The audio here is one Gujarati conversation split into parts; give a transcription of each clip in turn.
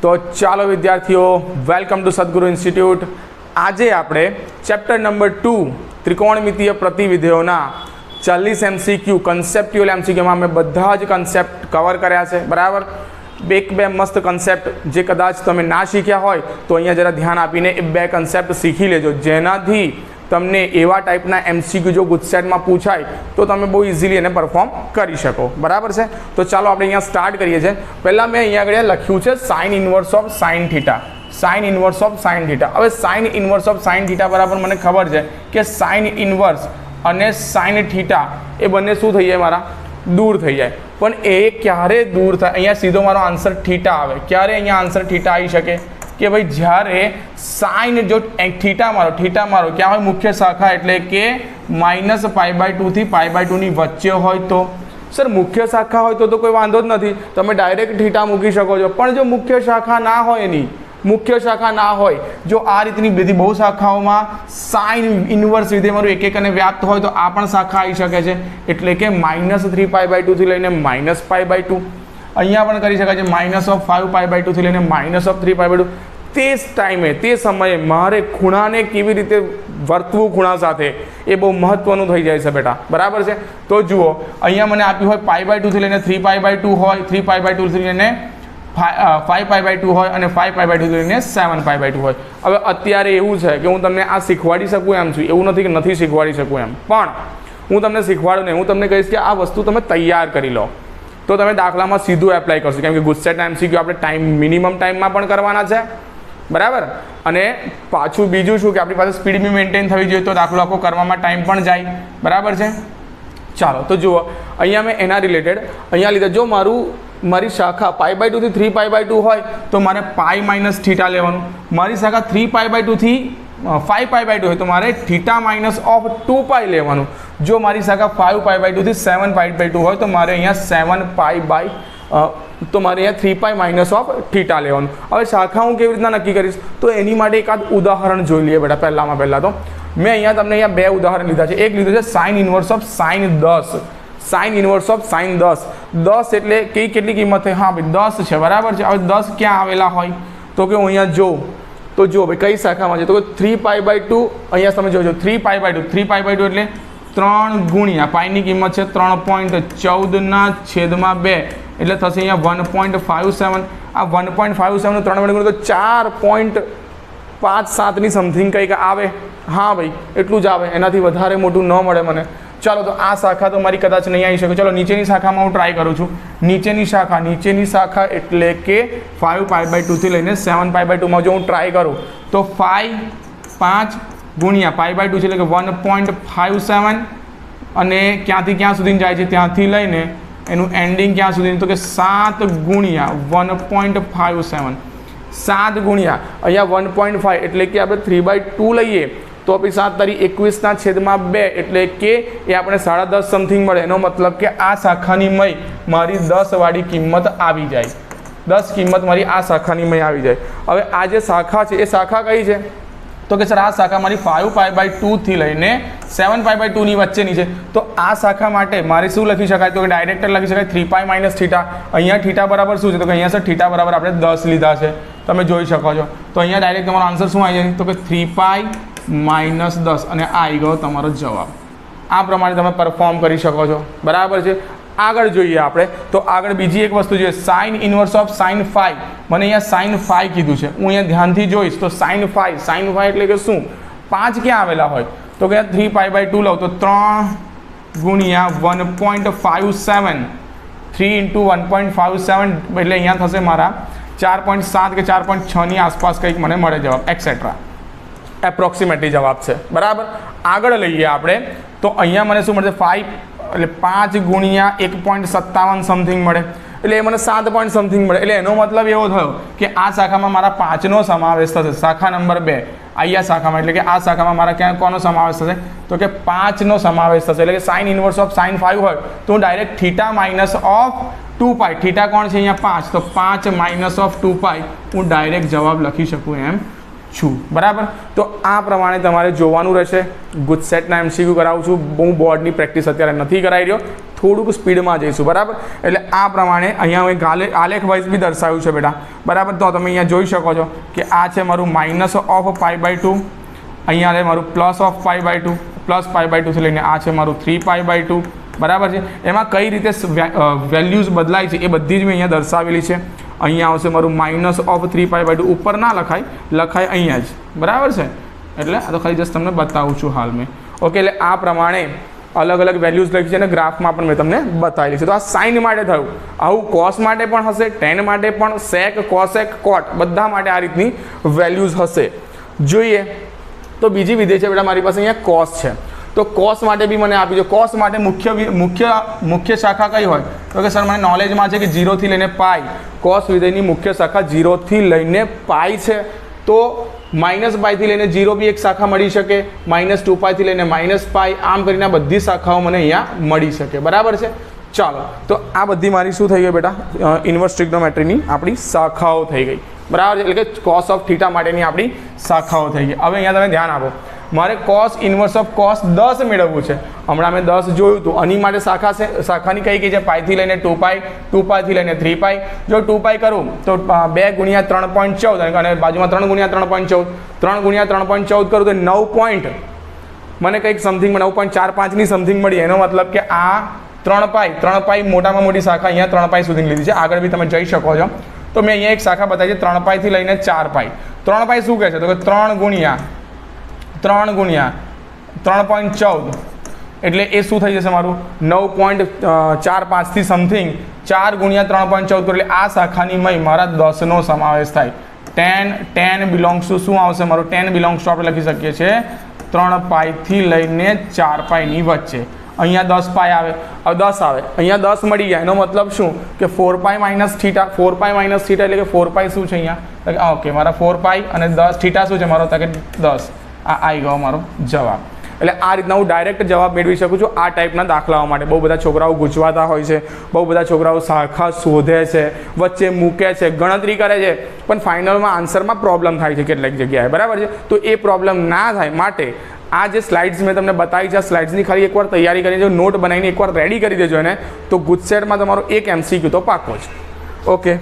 तो चालो विद्यार्थीओ, वेलकम टू सद्गुरु इंस्टीट्यूट। आज आपणे चैप्टर नंबर 2 त्रिकोणमितीय प्रतिविधिओना 40 MCQ कन्सेप्ट्युअल MCQ में अमे बधा ज कन्सेप्ट कवर कर्या छे। बराबर, एक बे मस्त कन्सेप्ट जे कदाच तमे ना शीख्या होय तो अहींया जरा ध्यान आपीने ए बे कन्सेप्ट शीखी लेजो, जेनाथी तमने एवा टाइपना MCQ जो गुजसेट में पूछाय तो तमे बहुत इजीली एने परफॉर्म करी शको। बराबर है, तो चलो આપણે અહીંયા स्टार्ट करिए छे। पहला मैं અહીંયા આગળ લખ્યું છે sin inverse of sin theta, sin inverse of sin theta. હવે sin inverse of sin theta बराबर મને खबर છે કે sin इनवर्स અને sin थीटा એ બંને શું થઈ જાય, મારા दूर થઈ જાય। પણ એ ક્યારે दूर થાય? અહીંયા સીધો મારો આન્સર थीटा આવે। ક્યારે અહીંયા આન્સર थीटा આવી શકે कि भाई જ્યારે साइन जो थीटा मारो क्या हो मुख्य शाखा एटले के -π/2 થી π/2 ની વચ્ચે હોય તો सर मुख्य शाखा हो तो कोई वांधो ज नहीं, तमे डायरेक्ट थीटा मूकी शको छो। पण जो मुख्य शाखा ना हो, एनी मुख्य शाखा ना हो, जो आ रीतनी बधी बहु शाखाओं में साइन इनवर्स विधेय मारू एक एक व्याप्त हो तो आ पण शाखा आई शके छे। एटले के -3π/2 थी लईने -π/2 अहींया पण करी शकाय छे, -5π/2 थी लईने -3π/2। ते टाइमे ते समये मारे खूणाने केवी रीते वर्तवू खूणा साथे ए बहु महत्वनुं थई जाय छे बेटा। बराबर है, तो जुओ अहींया मने आप्युं होय π/2 थी लईने 3π/2 होय, 3π/2 थी लईने 5π/2 होय अने 5π/2 थी लईने 7π/2 होय। हवे अत्यारे एवुं छे के हुं तमने आ शीखवाडी शकું एम छुं, एवुं नथी के नथी शीखवाडी शकું एम, पण हुं तमने शीखवाडું ने, हुं तमने कहीश के आ वस्तु तमे तैयार करी लो तो तमे दाखलामां सीधું एप्लाय करशो, केम के गुजसेटना MCQ आपणे टाइम मिनिमम टाइममां पण करवाना छे। बराबर, अने पाछुं बीजुं शुं के आपणी पासे स्पीड बी मेंटेन थवी जोईए तो दाखलो आखो करवामां टाइम पण जाय। बराबर है, चलो तो जुओ अहींया मैं एना रिलेटेड अहींया लीधे जो मारी शाखा π/2 थी 3π/2 होय तो मारे π - थीटा लेवानुं। मारी शाखा 3π/2 थी 5π/2 होय तो मारे थीटा -2π लेवानुं। जो मारी शाखा 5π/2 थी 7π/2 होय तो मारे अहींया 7π तो मारे अहींया 3π - थीटा लेवानुं। हवे शाखा हूँ केवी रीतना नक्की करीश तो एनी माटे एकाद उदाहरण जोई लीए बेटा। पहला तो मैं अहींया तमने अहींया बे उदाहरण लीधा छे। एक लीधुं छे sin inverse of sin 10, sin inverse of sin 10 एटले केटली किंमत है? हाँ भाई 10 है। बराबर है, हवे 10 क्या आवेला होय तो के अहींया जो तो जो भाई कई शाखामां छे तो 3π/2 अहींया તમે જોજો 3π/2 એટલે 3 ગુણ્યા પાઈની કિંમત છે 3.14 ના છેદમાં 2 એટલે થશે અહીંયા 1.57। આ 1.57 નું 3 વડે ગુણો તો 4.57 ની સમથિંગ કંઈક આવે। हाँ भाई એટલું જ આવે, એનાથી વધારે મોટું ન મળે મને। चलो तो आ शाखा तो मारी कदाच नहीं आई शके। चलो नीचेनी शाखा में हूँ ट्राय करूँ छूँ। नीचेनी शाखा एटले के 5π/2 थी लईने 7π/2 में जो हूँ ट्राय करूँ तो 5 गुणिया π/2 એટલે કે 1.57 અને ક્યાંથી ક્યાં સુધી જાય છે ત્યાંથી લઈને એનું એન્ડિંગ ક્યાં સુધી તો કે 7 ગુણ્યા 1.57 7 ગુણ્યા અહીંયા 1.5 એટલે કે આપણે 3/2 લઈએ तो अपनी 7 तारी 21 ना छेदमां 2 एटले के ए आपणे 10.5 समथिंग मळे। एनो मतलब के आ शाखानी मय मारी 10 वाળી किंमत आवी जाय। 10 किंमत मारी आ शाखानी मय आवी जाय। हवे आ जे शाखा छे ए शाखा कई छे तो कि सर आ शाखा मारी 5π/2 थी लईने 7π/2 ની વચ્ચેની છે। तो आ शाखा माटे मारे शुं लखी शकाय तो कि डायरेक्ट लखी शकाय 3π - थीटा। अहींया थीटा बराबर शुं छे तो कि अहींया सर थीटा बराबर आपणे 10 लीधा छे, तमे जोई शको छो। तो अहींया डायरेक्ट तमारो आंसर शुं आई जाय तो कि 3π - 10 અને આ આવી ગયો તમારો જવાબ। આ પ્રમાણે તમે પરફોર્મ કરી શકો છો। બરાબર છે, આગળ જોઈએ આપણે તો આગળ બીજી એક વસ્તુ જોઈએ sin ઇનવર્સ ઓફ sin 5। મને અહીંયા sin 5 કીધું છે, હું અહીંયા ધ્યાનથી જોઈશ તો sin 5 એટલે કે શું 5 ક્યાં આવેલા હોય તો કે 3π/2 લઉં તો 3 ગુણ્યા 1.57 3 × 1.57 એટલે અહીંયા થશે મારા 4.7 કે 4.6 ની આસપાસ કંઈક મને મળે જવાબ एक्सेट्रा एप्रोक्सिमेटली जवाब है। बराबर, आगळ लईए आपणे तो अहींया मने शुं मळशे 5 એટલે 5 ગુણ્યા 1.57 समथिंग મળે એટલે એ મને 7 પોઈન્ટ સમથિંગ મળે। એટલે એનો મતલબ એવો થયો કે આ શાખામાં મારા 5 નો સમાવેશ થશે। શાખા નંબર 2 અહીંયા શાખામાં એટલે કે આ શાખામાં મારા ક્યાં કોનો સમાવેશ થશે તો કે 5 નો સમાવેશ થશે। એટલે કે sin ઇનવર્સ ઓફ sin 5 હોય તો डायरेक्ट थीटा -2π, थीटा कोण છે અહીંયા 5 तो 5 -2π હું डायरेक्ट जवाब लखी શકું એમ छूँ। बराबर, तो आ प्रमाणे तमारे जोवानुं रहेशे। गुजसेटना MCQ करावुं छुं, हूँ बोर्डनी प्रेक्टिस अत्यारे नथी कराई रह्यो, થોડુંક સ્પીડમાં જઈશું બરાબર. એટલે આ પ્રમાણે અહીંયા હું આલેખ વાઇઝ બી દર્શાવ્યું છે બેટા બરાબર. તો તમે અહીંયા જોઈ શકો છો કે આ છે મારું -π/2, અહીંયા છે મારું +π/2, +π/2 થી લઈને આ છે મારું 3π/2 બરાબર છે. એમાં કઈ રીતે વેલ્યુઝ બદલાય છે એ બધી જ મેં અહીંયા દર્શાવેલી છે. અહીંયા આવશે મારું -3π/2, ઉપર ના લખાય અહીંયા જ બરાબર છે. એટલે આ તો ખાલી જસ્ટ તમને બતાવું છું હાલ મેં. ઓકે, એટલે આ પ્રમાણે અલગ અલગ વેલ્યુઝ લખી છે અને ગ્રાફમાં પણ મેં તમને બતાવેલી છે. તો આ સાઇન માટે થયું, આવું કોસ માટે પણ હશે, ટેન માટે પણ, સેક, કોસેક, કોટ બધા માટે આ રીતની વેલ્યુઝ હશે. જોઈએ તો બીજી વિધેય છે બેટા મારી પાસે અહીંયા કોસ છે. તો કોસ માટે બી મને આપી દો. કોસ માટે મુખ્ય શાખા કઈ હોય તો કે સર મને નોલેજમાં છે કે 0 થી લઈને પાઈ. કોસ વિધેયની મુખ્ય શાખા 0 થી લઈને પાઈ છે. તો -π થી લઈને 0 બી એક શાખા મળી શકે, -2π થી લઈને -π, આમ કરીને આ બધી શાખાઓ મને અહીંયા મળી શકે બરાબર છે. ચાલો, તો આ બધી મારી શું થઈ ગઈ બેટા ઇન્વર્સ ટ્રિગ્નોમેટ્રીની આપણી શાખાઓ થઈ ગઈ બરાબર છે. એટલે કે cos ઓફ થીટા માટેની આપણી શાખાઓ થઈ ગઈ. હવે અહીંયા તમે ધ્યાન આપો, મારે cos ઇન્વર્સ ઓફ cos 10 મેળવવું છે. હમણાં મેં 10 જોયું હતું. આની માટે શાખાની કઈ છે π થી લઈને 2π, 2π થી લઈને 3π. જો 2π કરું તો 2 × 3.14 અને બાજુમાં 3 × 3.14, 3 × 3.14 કરું તો 9 પોઈન્ટ મને કંઈક સમથિંગ 9.45ની સમથિંગ મળી. એનો મતલબ કે આ 3π મોટામાં મોટી શાખા અહીંયા 3π સુધી લીધી છે. આગળ બી તમે જઈ શકો છો. તો મેં અહીંયા એક શાખા બતાવી છે 3π થી લઈને 4π. 3π શું કહે છે તો કે 3 × 3.14 એટલે એ શું થઈ જશે મારું 9.45 થી સમથિંગ 4 × 3.14 એટલે આ શાખાની મય મારા 10નો સમાવેશ થાય. 10 બિલોંગ્સ ટુ શું આવશે મારું 10 બિલોંગ્સ ટુ આપણે લખી શકીએ છીએ 3π થી લઈને 4π ની વચ્ચે. અહીંયા 10π આવે, હવે 10 આવે, અહીંયા 10 મળી ગયા. એનો મતલબ શું કે 4π - થીટા, 4π - થીટા એટલે કે 4π શું છે અહીંયા ઓકે મારા 4π અને 10 થીટા શું છે મારો તો કે 10. આ આવી ગયો મારો જવાબ. એટલે આ રીતના હું ડાયરેક્ટ જવાબ મેળવી શકું છું આ ટાઈપના દાખલાઓ માટે. બહુ બધા છોકરાઓ ગૂંચવાતા હોય છે, બહુ બધા છોકરાઓ શાખા શોધે છે, વચ્ચે મૂકે છે, ગણતરી કરે છે, પણ ફાઇનલમાં આન્સરમાં પ્રોબ્લેમ થાય છે કેટલીક જગ્યાએ બરાબર છે. તો એ પ્રોબ્લેમ ના થાય માટે આ જે સ્લાઇડ્સ મેં તમને બતાવી છે આ સ્લાઇડ્સની ખાલી એકવાર તૈયારી કરી દેજો, નોટ બનાવીને એકવાર રેડી કરી દેજો એને. તો ગુજસેટમાં તમારો એક MCQ તો પાકો જ. ઓકે,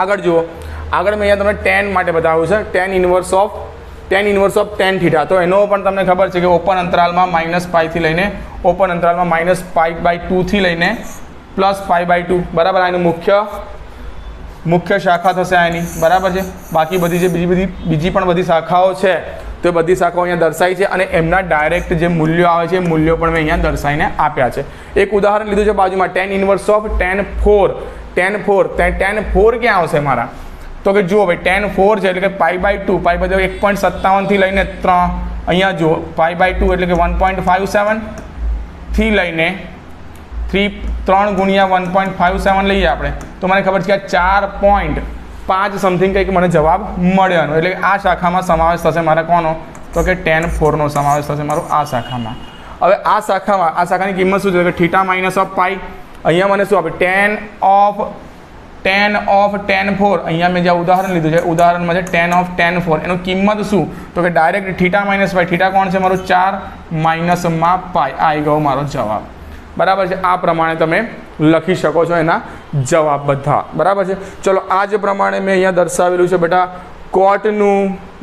આગળ જુઓ. આગળ મેં અહીંયા તમને tan માટે બતાવ્યું છે, tan inverse of tan theta. તો એનો પણ તમને ખબર છે કે ઓપન અંતરાલમાં -π થી લઈને ઓપન અંતરાલમાં -π/2 થી લઈને +π/2 બરાબર. આની મુખ્ય શાખા થશે આની બરાબર છે. બાકી બધી જે બીજી પણ બધી શાખાઓ છે તો એ બધી શાખાઓ અહીંયા દર્શાવી છે અને એમના ડાયરેક્ટ જે મૂલ્યો આવે છે એ મૂલ્યો પણ મેં અહીંયા દર્શાવીને આપ્યા છે. એક ઉદાહરણ લીધું છે બાજુમાં tan inverse of tan 4. tan 4 ક્યાં આવશે મારા તો કે જુઓ ભાઈ tan 4 છે એટલે કે π/2, π/2 1.57 થી લઈને 3. અહીંયા જુઓ π/2 એટલે કે 1.57 થી લઈને 3 × 1.57 લઈએ આપણે તો મને ખબર છે કે 4.5 સમથિંગ કંઈક મને જવાબ મળ્યો. એટલે આ શાખામાં સમાવેશ થશે મારા કોનો તો કે tan 4 નો સમાવેશ થશે મારો આ શાખામાં. હવે આ શાખાની કિંમત શું છે કે θ - of π. અહીંયા મને શું આપે tan of tan 4. અહીંયા મેં જે ઉદાહરણ લીધું છે ઉદાહરણમાં છે tan of tan 4. એનું કિંમત શું તો કે ડાયરેક્ટ θ - π. θ કોણ છે મારું 4 - π. આવી ગયો મારો જવાબ બરાબર છે. આ પ્રમાણે તમે લખી શકો છો એના જવાબ બધા બરાબર છે. ચલો આ જ પ્રમાણે મેં અહીંયા દર્શાવેલું છે બેટા કોટનું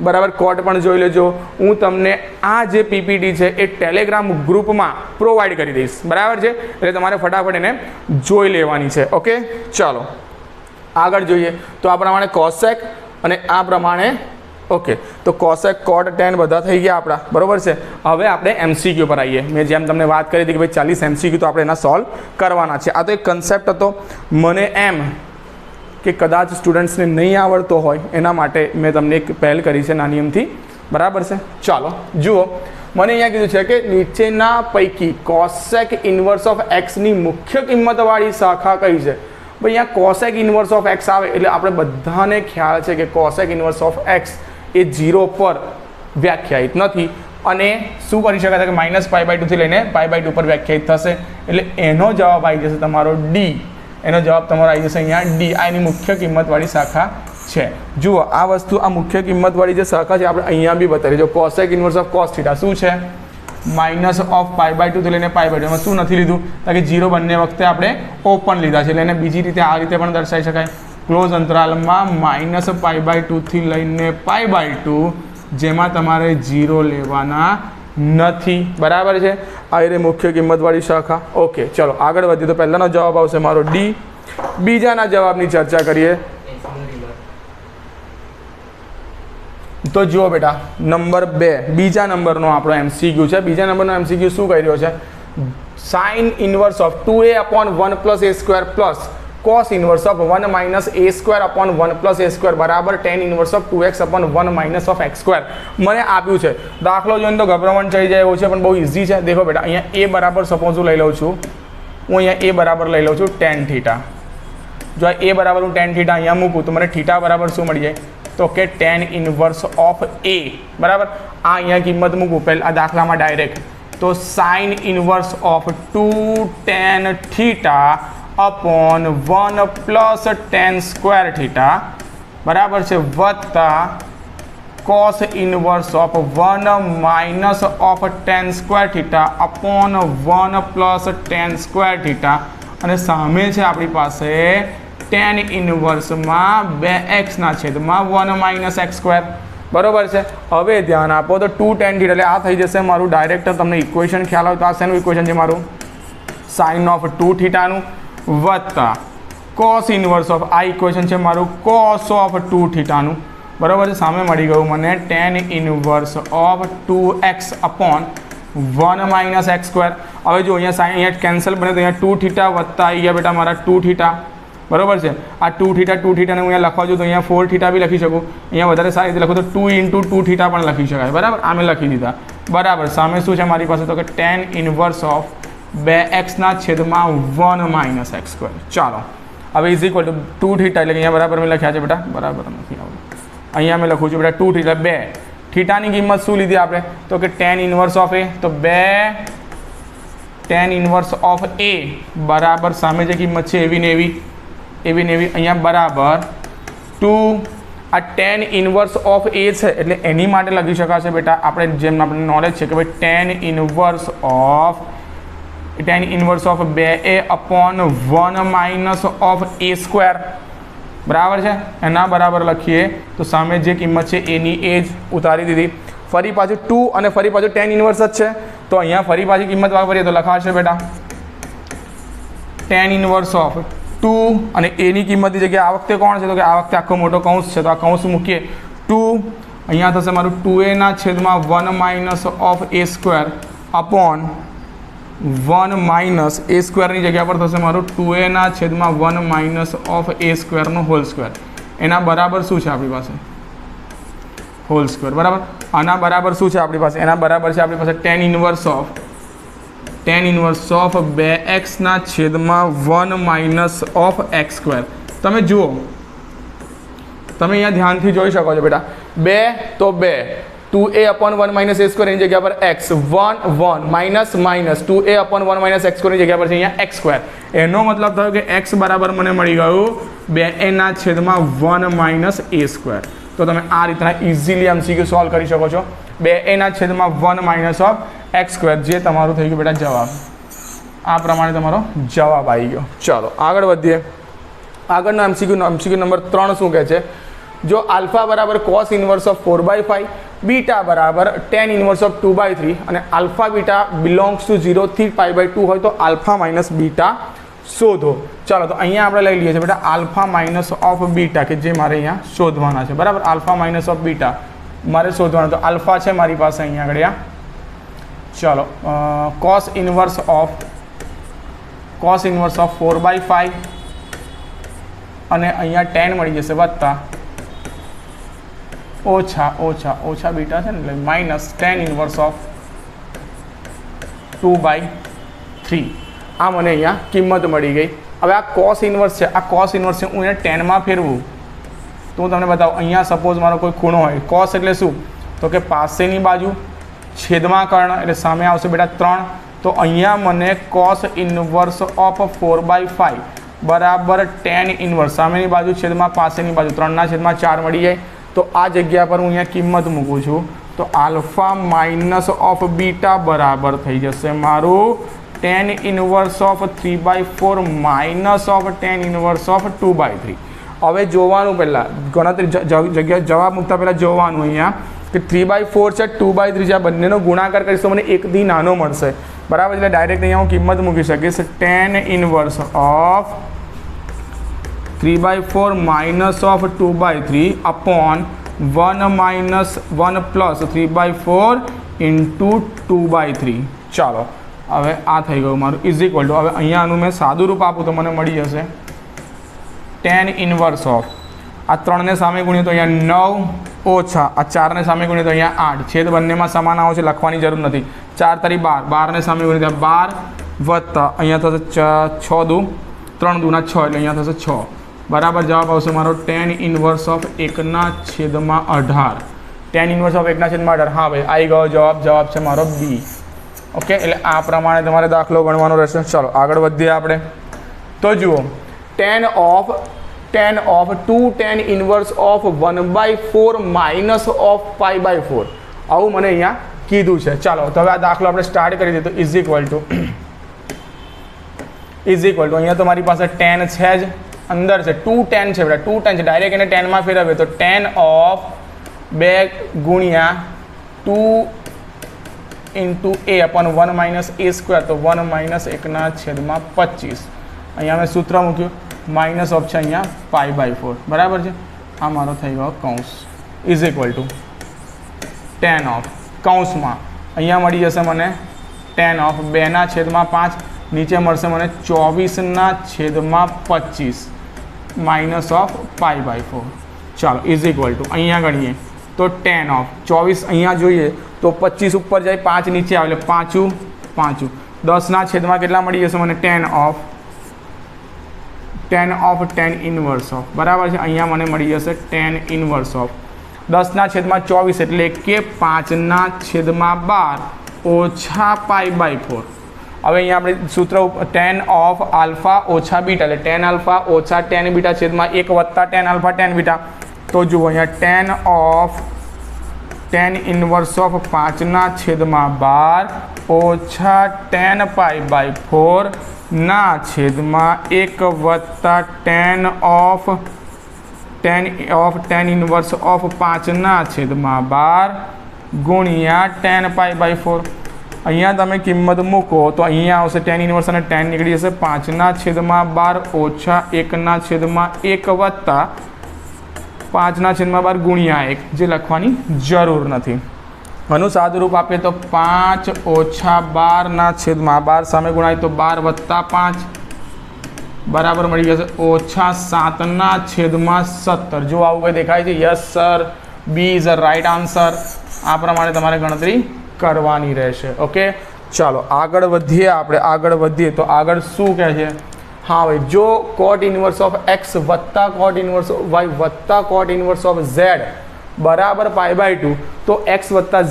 બરાબર. કોટ પણ જોઈ લેજો. હું તમને આ જે PPT છે એ ટેલિગ્રામ ગ્રુપમાં પ્રોવાઈડ કરી દઈશ બરાબર છે. એટલે તમારે ફટાફટ એને જોઈ લેવાની છે. ઓકે, ચાલો આગળ જોઈએ. તો આ પ્રમાણે કોસેક અને આ પ્રમાણે ઓકે. તો કોસેક કોટ tan બધા થઈ ગયા આપણા બરાબર છે. હવે આપણે MCQ પર આવીએ. મેં જેમ તમને વાત કરી હતી કે ભાઈ 40 MCQ તો આપણે એના સોલ્વ કરવાના છે. આ તો એક કન્સેપ્ટ હતો. મને એમ કે કદાચ સ્ટુડન્ટ્સને નહીં આવડતો હોય એના માટે મેં તમને એક પહેલ કરી છે નાની એમથી બરાબર છે. ચાલો જુઓ, મને અહીંયા કીધું છે કે નીચેના પૈકી કોસેક ઇન્વર્સ ઓફ x ની મુખ્ય કિંમતવાળી શાખા કઈ છે. ભાઈ અહીંયા કોસેક ઇન્વર્સ ઓફ x આવે એટલે આપણે બધાને ખ્યાલ છે કે કોસેક ઇન્વર્સ ઓફ x એ 0 પર વ્યાખ્યાયિત નથી અને શું કરી શકાય કે -π/2 થી લઈને π/2 પર વ્યાખ્યાયિત થશે. એટલે એનો જવાબ આવી જશે તમારો D. એનો જવાબ તમારો આવી જશે અહીંયા D. આ એની મુખ્ય કિંમતવાળી શાખા છે. જુઓ આ વસ્તુ આ મુખ્ય કિંમતવાળી જે શાખા છે આપણે અહીંયા બી બતાવી. જો કોસેક ઇન્વર્સ ઓફ cos θ શું છે માઇનસ ઓફ π/2 થી લઈને π/2 એમાં શું નથી લીધું તો કે 0 બંને વખતે આપણે ઓપન લીધા છે એટલે એને બીજી રીતે આ રીતે પણ દર્શાવી શકાય ક્લોઝ અંતરાલમાં માઇનસ π/2 થી લઈને π/2 જેમાં તમારે 0 લેવાના નથી બરાબર છે આ રે મુખ્ય કિંમતવાળી શાખા ઓકે ચલો આગળ વધીએ તો પહેલાનો જવાબ આવશે મારો ડી બીજાના જવાબની ચર્ચા કરીએ તો જુઓ બેટા નંબર 2 બીજા નંબરનો આપણો એમસીક્યુ છે બીજા નંબરનો એમસીક્યુ શું કહી રહ્યો છે sign inverse of 2a/1 + a² plus cos inverse of 1 - a² / 1 + a² બરાબર tan inverse of 2x/1 - of x² મને આપ્યું છે દાખલો જોઈને તો ગભરામણ થઈ જાય એવું છે પણ બહુ ઇઝી છે દેખો બેટા અહીંયા a બરાબર સપોઝ હું લઈ લઉં છું હું અહીંયા a બરાબર લઈ લઉં છું tan θ જો a બરાબર હું tan θ અહીંયા મૂકું તો મને θ બરાબર શું મળી જાય તો કે tan ઇનવર્સ ઓફ a બરાબર આ અહીંયા કિંમત મૂકું પહેલાં આ દાખલામાં ડાયરેક્ટ તો sine inverse of 2 tan θ upon 1 + tan² θ बराबर છે વત્તા cos inverse of 1 - of tan² θ upon 1 + tan² θ અને સામે છે આપણી પાસે tan ઇનવર્સમાં 2x ના છેદમાં 1 - x² બરોબર છે હવે ધ્યાન આપો તો 2 tan θ એટલે આ થઈ જશે મારું ડાયરેક્ટ તમને ઇક્વેશન ખ્યાલ આવે તો આ શેનું ઇક્વેશન છે મારું સાઇન ઓફ 2 θ નું વત્તા cos ઇનવર્સ ઓફ આ ઇક્વેશન છે મારું cos ઓફ 2 θ નું બરાબર છે સામે મળી ગયું મને tan inverse of 2x upon 1 - x² હવે જો અહીંયા સાઇન અહીંયા કેન્સલ બને તો અહીંયા 2 θ વત્તા આવી ગયા બેટા મારા 2 θ બરાબર છે આ 2 θ ને હું અહીંયા લખવા જો તો અહીંયા 4 θ બી લખી શકું અહીંયા વધારે સારી રીતે લખું તો 2 × 2 θ પણ લખી શકાય બરાબર આ મેં લખી દીધા બરાબર સામે શું છે મારી પાસે તો કે tan ઇનવર્સ ઓફ 2x ના છેદમાં 1 - x² ચાલો હવે ઇઝ ઇક્વલ ટુ 2 θ એટલે કે અહીંયા બરાબર મેં લખ્યા છે બેટા બરાબર નથી આવડતું અહીંયા મેં લખું છું બેટા 2 θ 2 થીટાની કિંમત શું લીધી આપણે તો કે tan ઇનવર્સ ઓફ a તો 2 tan ઇનવર્સ ઓફ a બરાબર સામે જે કિંમત છે એવી ને એવી અહીંયા બરાબર 2 આ tan ઇનવર્સ ઓફ a છે એટલે એની માટે લખી શકાશે બેટા આપણે જેમ આપણે નોલેજ છે કે ભાઈ tan inverse of 2a upon 1 - of a² બરાબર છે એના બરાબર લખીએ તો સામે જે કિંમત છે એની એ જ ઉતારી દીધી ફરી પાછું 2 અને ફરી પાછું tan ઇનવર્સ જ છે તો અહીંયા ફરી પાછી કિંમત વાપરીએ તો લખાશે બેટા tan ઇનવર્સ ઓફ 2 અને એની કિંમતની જગ્યાએ આ વખતે કોણ છે તો કે આ વખતે આખો મોટો કૌંસ છે તો આ કૌંસ મૂકીએ 2 અહીંયા થશે મારું 2a ના છેદમાં 1 - of a² अपॉन 1 - a² ની જગ્યા પર થશે મારું 2a ના છેદમાં 1 - of a² no whole square એના બરાબર શું છે આપણી પાસે હોલ સ્ક્વેર બરાબર આના બરાબર શું છે આપણી પાસે એના બરાબર છે આપણી પાસે tan ઇનવર્સ ઓફ 2x ના છેદમાં 1 - of x² તમે જુઓ તમે અહીંયા ધ્યાનથી જોઈ શકો છો બેટા 2 તો 2 2a अपॉन 1 - a² એની જગ્યા પર x 1 1 - 2a अपॉन 1 - x² ની જગ્યા પર છે અહીંયા x² એનો મતલબ થયો કે x બરાબર મને મળી ગયું 2a ના છેદમાં 1 - a² તો તમે આ રીતના ઇઝીલી એમસીક્યુ સોલ્વ કરી શકો છો 2a ના છેદમાં 1 - of x² જે તમારું થઈ ગયું બેટા જવાબ આ પ્રમાણે તમારો જવાબ આવી ગયો ચાલો આગળ વધીએ આગળનો એમસીક્યુ નંબર 3 શું કહે છે જો આલ્ફા બરાબર cos ઇનવર્સ ઓફ 4/5 બીટા બરાબર tan ઇનવર્સ ઓફ 2/3 અને આલ્ફા બીટા બિલોંગ્સ ટુ 0 થી π/2 હોય તો આલ્ફા માઇનસ બીટા શોધો ચાલો તો અહીંયા આપણે લઈ લઈએ છીએ બેટા આલ્ફા માઇનસ ઓફ બીટા કે જે મારે અહીંયા શોધવાના છે બરાબર આલ્ફા માઇનસ ઓફ બીટા મારે શોધવાના તો આલ્ફા છે મારી પાસે અહીંયા આગળ ચાલો cos ઇનવર્સ ઓફ 4/5 અને અહીંયા tan મળી જશે વત્તા ઓછા બીટા છે ને એટલે માઇનસ tan ઇનવર્સ ઓફ 2/3 આ મને અહીંયા કિંમત મળી ગઈ હવે આ cos ઇનવર્સ છે આ cos ઇનવર્સ છે હું એને ટેનમાં ફેરવું તો હું તમને બતાવું અહીંયા સપોઝ મારો કોઈ ખૂણો હોય cos એટલે શું તો કે પાસેની બાજુ છેદમાં કર્ણ એટલે સામે આવશે બેટા 3 તો અહીંયા મને cos ઇનવર્સ ઓફ 4/5 બરાબર tan ઇનવર્સ સામેની બાજુ છેદમાં પાસેની બાજુ 3 ના છેદમાં 4 મળી જાય તો આ જગ્યા પર હું અહીંયા કિંમત મૂકું છું तो आल्फा माइनस ऑफ बीटा बराबर थई जशे मारू tan inverse of 3/4 minus of tan inverse of 2/3। हवे जोवानुं पहेला गणतरी जग्या जवाब मूकता पहेला जोवानुं अहींया कि 3/4 છે 2/3 છે આ બંનેનો ગુણાકાર કરીશ તો મને 1 થી નાનો મળશે બરાબર। એટલે ડાયરેક્ટ અહીંયા હું કિંમત મૂકી શકીશ tan inverse of 3/4 minus of 2/3 upon 1 minus 1 plus 3/4 into 2/3। चलो हवे आ थई गयुं मारुं इज इक्वल टू हवे अहींया आनुं मैं सादुं रूप आपूं तो मने मळी जशे tan इनवर्स ऑफ आ 3 ने सामे गुणीए तो अहींया 9 ओछा आ 4 ने सामे गुणीए तो अहींया 8 छेद बंनेमां समान आवशे लखवानी जरूर नथी 4 तारी 12 12 ने सामे गुणीए तो 12 वत्ता अहींया थशे 6 दू 3 दूना 6 એટલે अहींया थशे 6 बराबर जवाब आवशे मारो tan inverse of 1/18। tan inverse of 1/18 हाँ भाई आई गयो जवाब। जवाब है मारो बी। ओके એટલે આ પ્રમાણે તમારે દાખલો ગણવાનો રહેશે। चलो આગળ વધીએ આપણે। તો જુઓ tan of 2 tan inverse of 1/4 minus of π/4 આવું મને અહીંયા કીધું છે। ચાલો તો હવે આ દાખલો આપણે સ્ટાર્ટ કરી દઈએ। તો ઇઝ ઇક્વલ ટુ અહીંયા તો મારી પાસે tan છે જ अंदर से 2 tan है बेटा 2 tan है डायरेक्ट इन्हें tan में फेरवे तो tan of 2 गुणिया 2 into A upon 1 minus A square तो 1 माइनस 1/25 अँ मैं सूत्र मूक्यू माइनस ऑफ है अँ π/4 बराबर है। आ मारो थी गयो कौंस is equal to tan of कौंस में अँ मળી जशे मने tan ऑफ 2/5 नीचे मळशे मने 24/25 माइनस ऑफ π/4। चलो इज इक्वल टू अँ गणीए तो tan ऑफ 24 अँ जोईए तो 25 ऊपर जाए 5 नीचे आवे એટલે 5 10 केटला मळी जशे मने tan of tan inverse of बराबर है। अँ मने मळी जशे tan इनवर्स ऑफ 10/24 એટલે કે 5/12 ओछा π/4। હવે અહીંયા આપણે સૂત્ર tan ऑफ आल्फा ओछा बीटा એટલે tan अल्फा ओछा tan बीटा छेदમાં 1 વત્તા tan अल्फा tan बीटा। तो जुओ અહીંયા tan of tan inverse of 5/12 ओछा tan π/4 ना छेदમાં 1 વત્તા tan इनवर्स ऑफ 5/12 गुणिया tan π/4। अँ तमे किंमत मूको तो अँ आवशे tan इनवर्स और tan निकली जशे 5/12 ओछा 1/1 वत्ता 5/12 गुणिया 1 जे लखवानी जरूर नहीं। आनु सादुं रूप आपे तो 5 ओछा 12/12 सामे गुणाय तो 12 वत्ता 5 बराबर मळी जशे ओछा 7/17। जो आवुं कई देखाय छे yes sir B is a right answer. आ प्रमाणे तमारे गणतरी करवानी रहेशे। ओके चलो आगळ वधीए आपणे आगळ वधीए तो आगळ शुं कहे छे हाँ भाई जो cot इनवर्स ऑफ x वत्ता cot इनवर्स ऑफ y वत्ता cot इनवर्स ऑफ z बराबर π/2 तो x वत्ता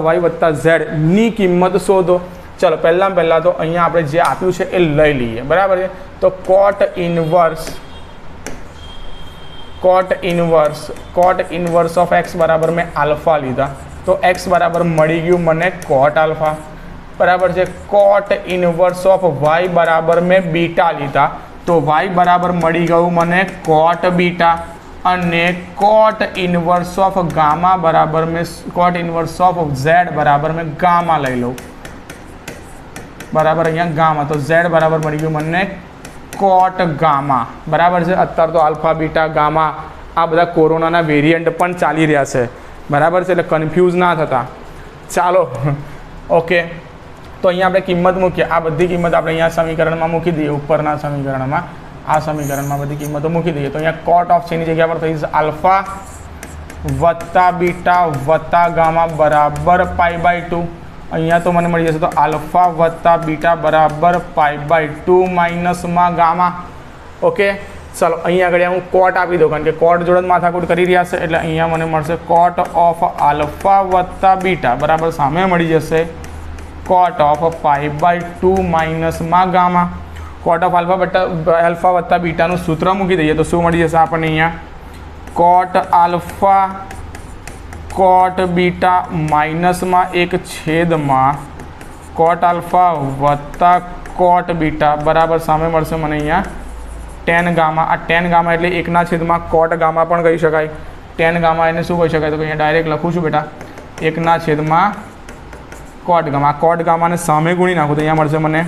y वत्ता z नी किंमत शोधो। चलो पहला तो अहींया आपणे जे आप्युं छे ए लई लीए बराबर है। तो cot इनवर्स ऑफ x बराबर में आल्फा लीधा तो x बराबर मળી गયું મને cot अल्फा बराबर है। cot इनवर्स ऑफ y बराबर में बीटा लीधा तो y बराबर मળી गયું મને cot बीटा अने cot इनवर्स ऑफ गामा बराबर में cot इनवर्स ऑफ z बराबर में गामा लई लो बराबर अहींया गामा तो z बराबर मળી गયું મને cot गामा बराबर है। अत्यार तो अल्फा बीटा गामा आ बधा कोरोना वेरियंट पण चाली रह्या छे बराबर है એટલે कन्फ्यूज ना थता। चलो ओके तो अहीं आपणे किंमत मूकीए आ बधी किंमत आपणे अहीं समीकरण में मूकी दीए उपरना समीकरण में आ समीकरण में बधी किंमत मूकी दीए तो अहीं cot ऑफ छेनी जग्या पर थई अल्फा वत्ता बीटा वत्ता गामा बराबर π/2 अहीं तो मने मळी जशे तो अल्फा वत्ता बीटा बराबर π/2 माइनस में गामा। ओके चलो अहीं आगळ हूँ cot आपी दो कारण के cot जोड़े माथाकूट करी रह्या छे एटले अहीं मने मळशे cot ऑफ अल्फा वत्ता बीटा बराबर सामे मळी जशे cot ऑफ π/2 माइनस में गामा। cot ऑफ अल्फा वत्ता बीटानुं सूत्र मूकी दईए तो शुं मळी जशे आपणे अहींया cot अल्फा કોટ બીટા માઇનસમાં 1 છેદમાં કોટ આલ્ફા વત્તા કોટ બીટા બરાબર સામે મળશે મને અહીંયા ટેન ગામા. આ ટેન ગામા એટલે 1 છેદમાં કોટ ગામા પણ કહી શકાય. ટેન ગામા એને શું કહી શકાય? તો અહીંયા ડાયરેક્ટ લખું છું બેટા 1 છેદમાં કોટ ગામા. આ કોટ ગામાને સામે ગુણી નાખું તો અહીંયા મળશે મને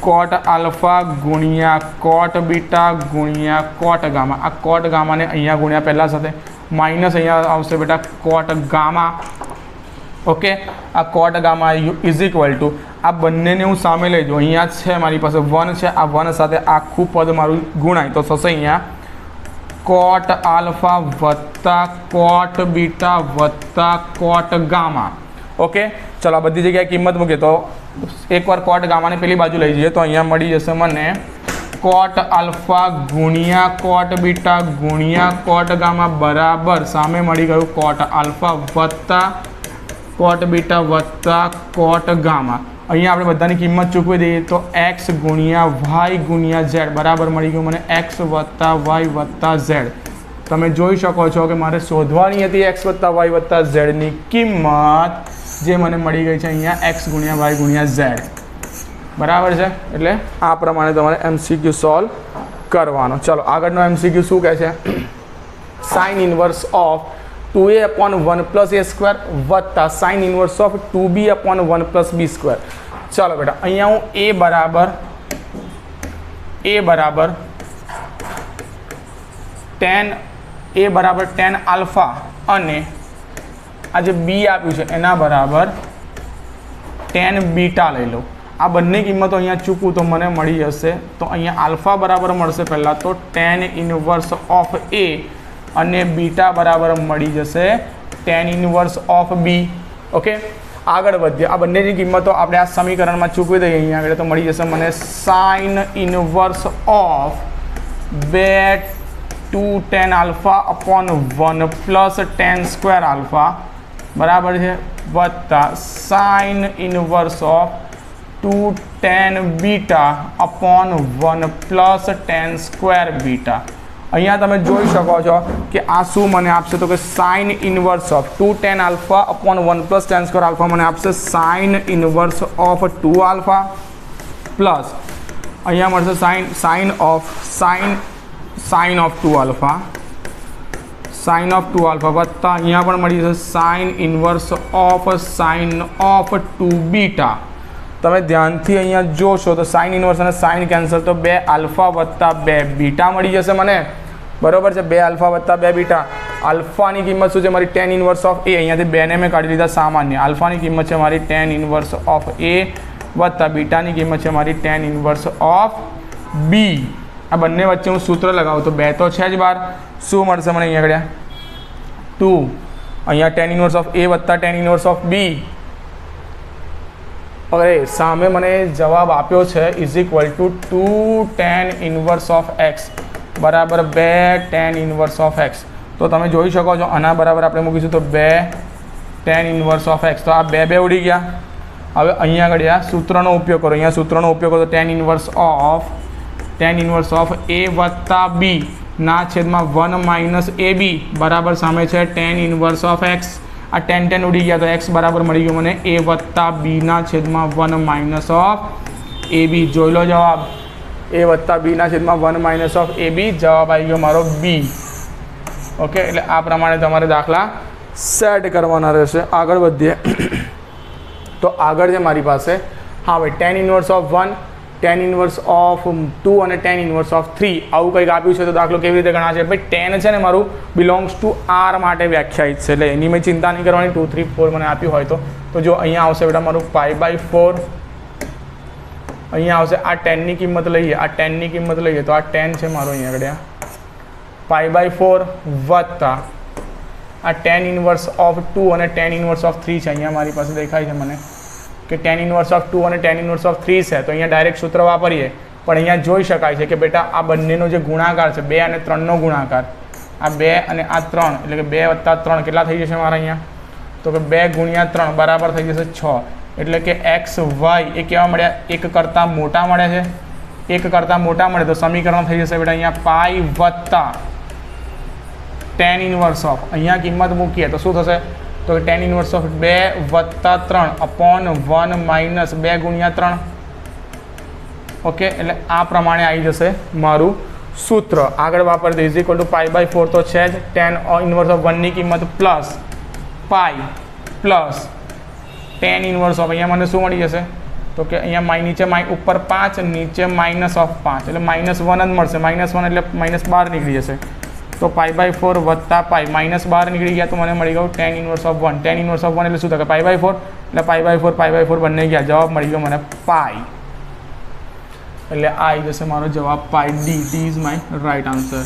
કોટ આલ્ફા ગુણ્યા કોટ બીટા ગુણ્યા કોટ ગામા. આ કોટ ગામાને અહીંયા ગુણ્યા પહેલાં સાથે માઇનસ અહીંયા આવશે બેટા કોટ ગામા. ઓકે, આ કોટ ગામા ઇઝ ઇક્વલ ટુ આ બંનેને હું સામે લઈ જાઉં. અહીંયા છે મારી પાસે 1 છે. આ 1 સાથે આખું પદ મારું ગુણાય તો થશે અહીંયા કોટ આલ્ફા વત્તા કોટ બીટા વત્તા કોટ ગામા. ઓકે, ચલો આ બધી જગ્યાએ કિંમત મૂકીએ તો એકવાર કોટ ગામાને પેલી બાજુ લઈ જઈએ તો અહીંયા મળી જશે મને કોટ આલ્ફા ગુણ્યા કોટ બીટા ગુણ્યા કોટ ગામા બરાબર સામે મળી ગયું કોટ આલ્ફા વત્તા કોટ બીટા વત્તા કોટ ગામા. અહીંયા આપણે બધાની કિંમત ચૂકવી દઈએ તો x ગુણ્યા y ગુણ્યા z બરાબર મળી ગયું મને x વત્તા y વત્તા z. તમે જોઈ શકો છો કે મારે શોધવાની હતી x વત્તા y વત્તા z ની કિંમત જે મને મળી ગઈ છે અહીંયા x ગુણ્યા y ગુણ્યા z બરાબર છે. એટલે આ પ્રમાણે તમારે MCQ સોલ્વ કરવાનો. ચલો આગળનો MCQ શું કહે છે? Sign inverse of 2a/1 + a² વત્તા sine inverse of 2b/1 + b². ચાલો બેટા અહીંયા હું a બરાબર tan આલ્ફા અને આ જે b આપ્યું છે એના બરાબર tan બીટા લઈ લઉં. આ બંને કિંમતો અહીંયા ચૂકું તો મને મળી જશે તો અહીંયા આલ્ફા બરાબર મળશે પહેલાં તો tan ઇનવર્સ ઓફ a અને બીટા બરાબર મળી જશે tan inverse of b. Okay, આગળ વધીએ. આ બંનેની કિંમતો આપણે આ સમીકરણમાં ચૂકવી દઈએ અહીંયા આગળ તો મળી જશે મને સાઇન ઇનવર્સ ઓફ 2 tan આલ્ફા/1 પ્લસ tan² આલ્ફા બરાબર છે વત્તા સાઇન ઇનવર્સ ઓફ 2 tan બીટા/1 પ્લસ tan² બીટા. અહીંયા તમે જોઈ શકો છો કે આ શું મને આપશે તો કે સાઇન ઇનવર્સ ઓફ 2 tan આલ્ફા/1 પ્લસ tan² આલ્ફા મને આપશે sine inverse of 2 alpha plus અહીંયા મળશે સાઇન ઓફ 2 આલ્ફા વત્તા અહીંયા પણ મળી જશે sine inverse of sine of 2 beta. તમે ધ્યાનથી અહીંયા જોશો તો સાઇન ઇનવર્સ અને સાઇન કેન્સલ તો 2 આલ્ફા વત્તા 2 બીટા મળી જશે મને બરાબર છે. 2 આલ્ફા વત્તા 2 બીટા. આલ્ફાની કિંમત શું છે મારી tan ઇનવર્સ ઓફ a. અહીંયાથી 2 ને મેં કાઢી લીધા સામાન્ય. આલ્ફાની કિંમત છે મારી tan ઇનવર્સ ઓફ a વત્તા બીટાની કિંમત છે મારી tan ઇનવર્સ ઓફ b. આ બંને વચ્ચે હું સૂત્ર લગાવું તો 2 તો છે જ બહાર. શું મળશે મને અહીંયા આગળ 2 અહીંયા tan ઇનવર્સ ઓફ a વત્તા tan ઇનવર્સ ઓફ b. અરે સામે મને જવાબ આપ્યો છે is equal to 2 tan inverse of x બરાબર 2 tan ઇનવર્સ ઓફ x. તો તમે જોઈ શકો છો આના બરાબર આપણે મૂકીશું તો 2 tan ઇનવર્સ ઓફ x. તો આ 2 ઉડી ગયા. હવે અહીંયા આગળ આ સૂત્રનો ઉપયોગ કરો. અહીંયા સૂત્રનો ઉપયોગ કરો તો tan ઇનવર્સ ઓફ a વત્તા b ના છેદમાં 1 માઇનસ ab બરાબર સામે છે tan ઇનવર્સ ઓફ x. આ tan ઉડી ગયા તો x બરાબર મળી ગયો મને a વત્તા b ના છેદમાં 1 માઇનસ ઓફ ab. જોઈ લો જવાબ a વત્તા b ના છેદમાં 1 માઇનસ ઓફ ab. જવાબ આવી ગયો મારો b. ઓકે, એટલે આ પ્રમાણે તમારે દાખલા સેટ કરવાના રહેશે. આગળ વધીએ તો આગળ છે મારી પાસે હા ભાઈ tan inverse of 1 tan inverse of 2 અને tan ઇનવર્સ ઓફ 3 આવું કંઈક આપ્યું છે તો દાખલો કેવી રીતે ગણાશે? ભાઈ tan છે ને મારું બિલોંગ્સ ટુ r માટે વ્યાખ્યાયિત છે એટલે એની મેં ચિંતા નહીં કરવાની. 2 3 4 મને આપ્યું હોય તો જો અહીંયા આવશે બેટા મારું π/4. અહીંયા આવશે આ tanની કિંમત લઈએ. આ tanની કિંમત લઈએ તો આ tan છે મારો અહીંયા આગળ π/4 વત્તા આ tan ઇનવર્સ ઓફ 2 અને tan ઇનવર્સ ઓફ 3 છે. અહીંયા મારી પાસે દેખાય છે મને કે tan ઇનવર્સ ઓફ 2 અને tan ઇનવર્સ ઓફ 3 છે તો અહીંયા ડાયરેક્ટ સૂત્ર વાપરીએ. પણ અહીંયા જોઈ શકાય છે કે બેટા આ બંનેનો જે ગુણાકાર છે 2 અને 3નો ગુણાકાર આ 2 અને આ 3 એટલે કે 2 વત્તા 3 કેટલા થઈ જશે મારા અહીંયા તો કે 2 ગુણ્યા 3 બરાબર થઈ જશે 6. એટલે કે x y એ કેવા મળ્યા? 1 કરતાં મોટા મળે છે. 1 કરતાં મોટા મળે તો સમીકરણ થઈ જશે બેટા અહીંયા પાઈ વત્તા ટેન ઇનવર્સ ઓફ અહીંયા કિંમત મૂકીએ તો શું થશે તો ટેન ઇનવર્સ ઓફ 2 વત્તા 3 અપોન 1 માઇનસ 2 ગુણ્યા 3. ઓકે, એટલે આ પ્રમાણે આવી જશે મારું સૂત્ર. આગળ વાપરते ઇઝ ઇક્વલ ટુ π/4 તો છે જ. ટેન ઇનવર્સ ઓફ 1 ની કિંમત plus pi plus tan inverse of અહીંયા મને શું મળી જશે તો કે અહીંયા નીચે ઉપર 5 નીચે માઇનસ ઓફ 5 એટલે -1 જ મળશે. -1 એટલે -12 નીકળી જશે. તો π/4 વત્તા પાઈ -12 નીકળી ગયા તો મને મળી ગયું tan inverse of 1. Tan inverse of 1 એટલે શું થાય π/4 એટલે π/4 બંને ગયા. જવાબ મળી ગયો મને પાઈ. એટલે આ આવી જશે મારો જવાબ pi. D is my right answer.